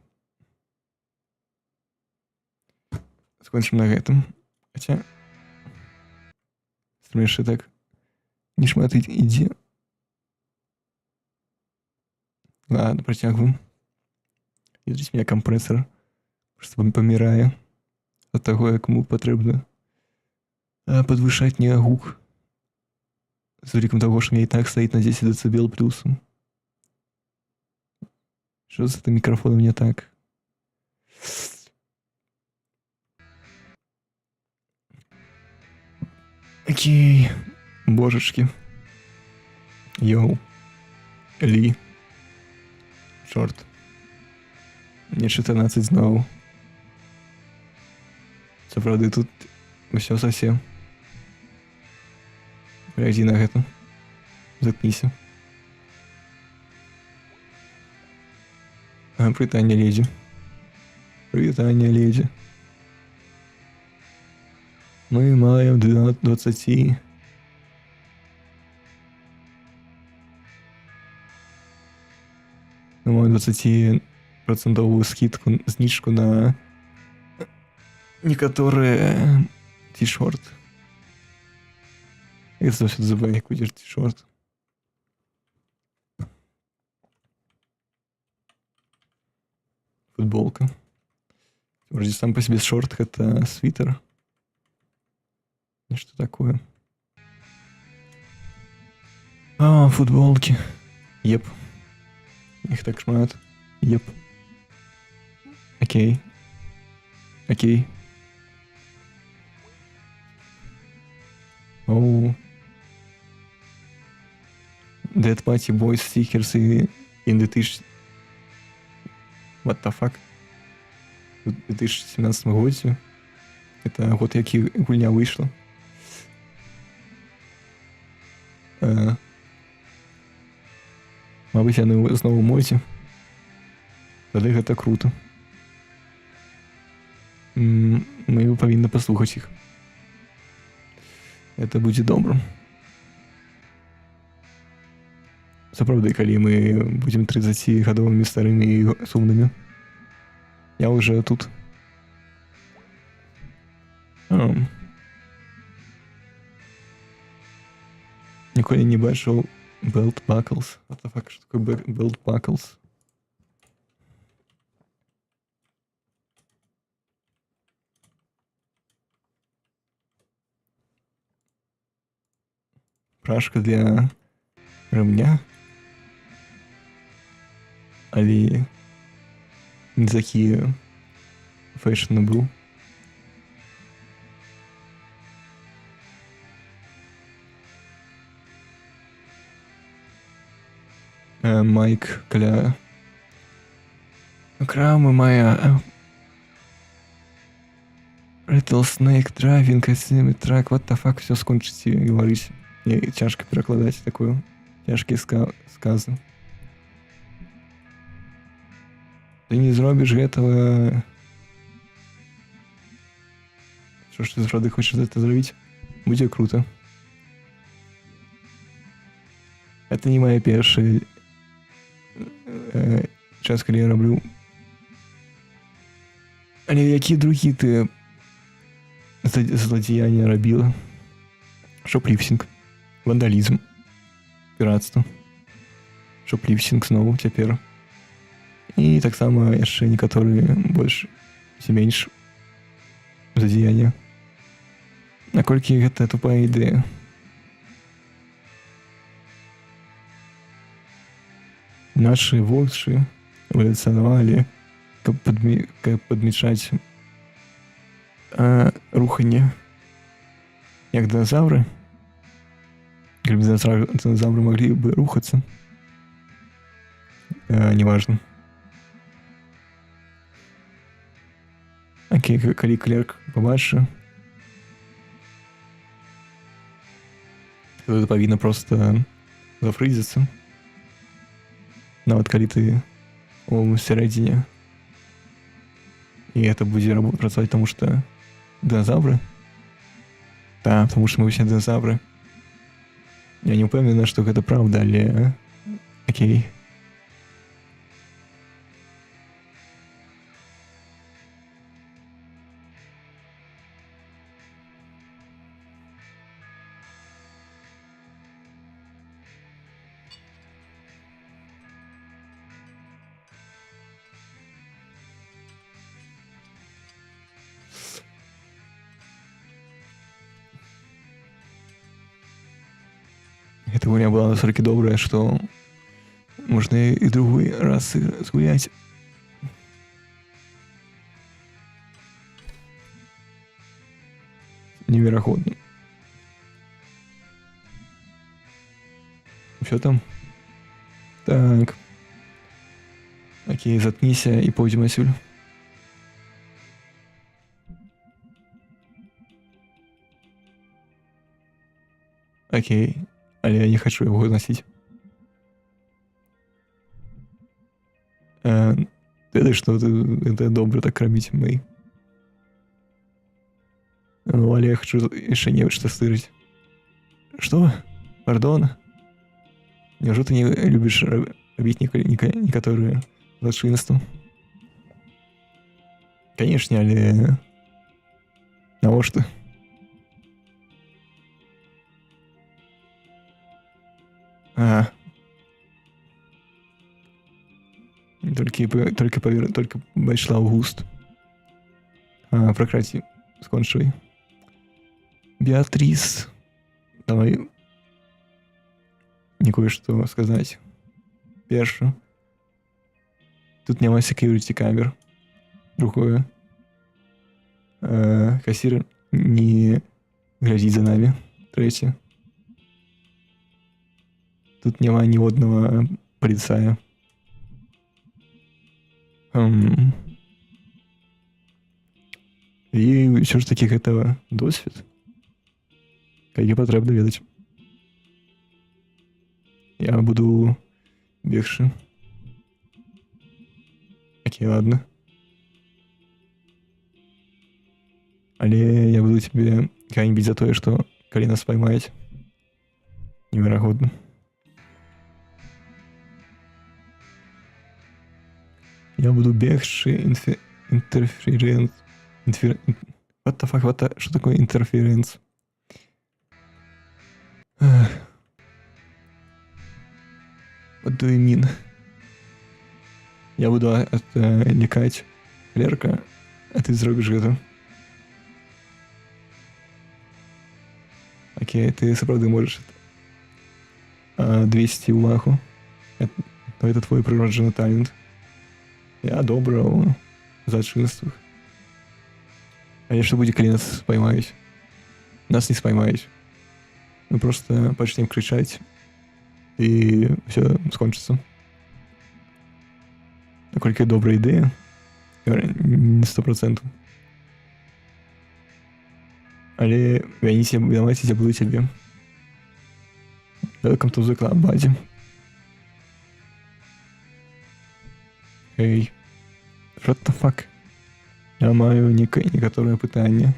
Скончим на гэтым. Хотя... Стремишься так... Не шмат ідзе. Ладно, протягиваем. І здесь у меня компрессор просто помирае от того, як ему потрібно подвышать не гук. З уліком того, що у меня и так стоит на 10 дБ плюсом. Что с этим микрофоном не так? Окей. Божечки. Йоу. Лі. Чорт. Мне 14 знову. Це правда тут все совсем. Пройди на гэта. Заткніся. Прывітанне, ледзі. Прывітанне, ледзі. Мы маем 20. Мы маем 20% скидку, знижку на некоторые t-shirt. Я заўсёды забываю, як будзеш t-shirt. Футболка. Вроде сам по себе шорт — это свитер. Что такое? А, футболки. Еп. Их так шмат. Еп. Окей. Окей. Оу. Dead Party Boys Stickers и in 2000... What the fuck? В 2017 году. Это год, які гульня вийшла. Мабуть, яны знову моці. Тады гэта круто. Мы павінны паслухаць іх. Это будзе добра. Сапраўды, калі мы будзем 30-гадовымі старымі і сумнымі. Я уже тут. Ніколі не бачыў belt buckles. What the fuck, что такое belt buckles? Прашка для ремня. Але не такі fashionable. Майк каля крамы мая Rattlesnake Driving Track, what the fuck, все скончыць і гаварыць. Мне цяжка перакладаць такую цяжкія сказы. Ты не зробіш гэтага. Што ж ты зрады хочаш гэта зрабіць? Будзе круто. Это не моя першая час, калі я раблю. Але які другі ты злодзеяння рабіла? Шопліфсінг, вандалізм, піратства. Шопліфсінг знову цяпер. І таксама яшчэ некаторыя больш ці менш задзеяння. Наколькі гэта тупая ідэя? Наши вождzi эволюцыянавалі, каб падмечаць руханне як динозавры. Калі б динозавры маглі бы рухацца. Неважно. Окей, калі клерк побачыць, то это павінна просто зафрызіцца. Нават калі ты у сярэдзіне. І это будзе працаваць, таму што динозавры? Так, таму што мы ўсе динозавры. Я не ўпэўнена, што гэта праўда, але окей. Эта гульня была настолько добрая, что можно и другой раз сгулять. Невероятно. Что там? Так. Окей, заткнися и пойдем отсюда. Окей. Але я не хочу его носить. Ты что, это добро так робить, Мэй. Ну, але я хочу еще не что стырить. Что? Пардон? Неужели ты не любишь робить некоторые злочинства? Конечно, але... Навошта? Только пайшла ў густ. Пракраці, скончвай. Беатрис, давай не кое-што сказаць. Першае. Тут няма security камер. Другое. Кассир не глядзіць за намі. Трэцяе. Тут няма ні одного паліцая. І ўсё ж такі гэта досвед, які патрэбна ведаць. Я буду бегчы. Окей, ладно. Але я буду тебе ганьбіць за тое, што калі нас поймаюць, неверагодна. Я буду бегчы интерференц. What the fuck, что такое интерференц? What do you mean? Я буду отвлекать клерка, а ты зробишь гэта. Окей, ты сапраўды можешь двести увагу. Это твой прыроджаны талент. Я добра ў зачынствах. А што будзе, калі нас спаймаюць? Нас не спаймаюць. Мы просто пачнем крычаць і ўсё скончыцца. Наколькі добрая ідэя? 100%. Але вінаваціць я буду цябе. Welcome to the club, buddy. Эй, what the fuck? Я маю некаторае пытанне.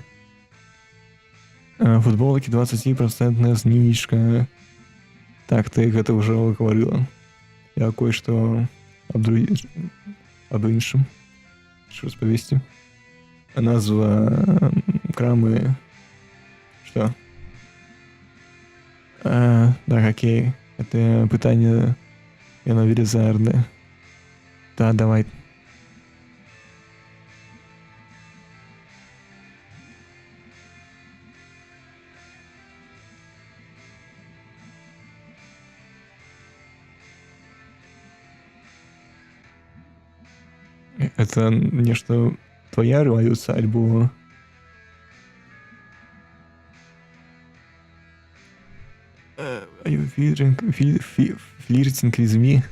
Футболкі 20% знижка. Так, ты гэта ўжо гаварыла. Я кое-што аб іншым. Што распавесці? Назва крамы... Што? Так, окей. Это пытанне... Яно велізарнае. Да, давай. Это нешта твоя рэвалюцыя, альбо... Are you flirting with me?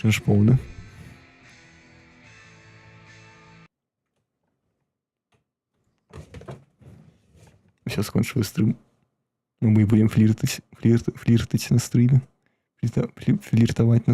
Кринж повний. Сейчас скончили стрим. Ну, мы будем флиртить на стриме. Флиртовать на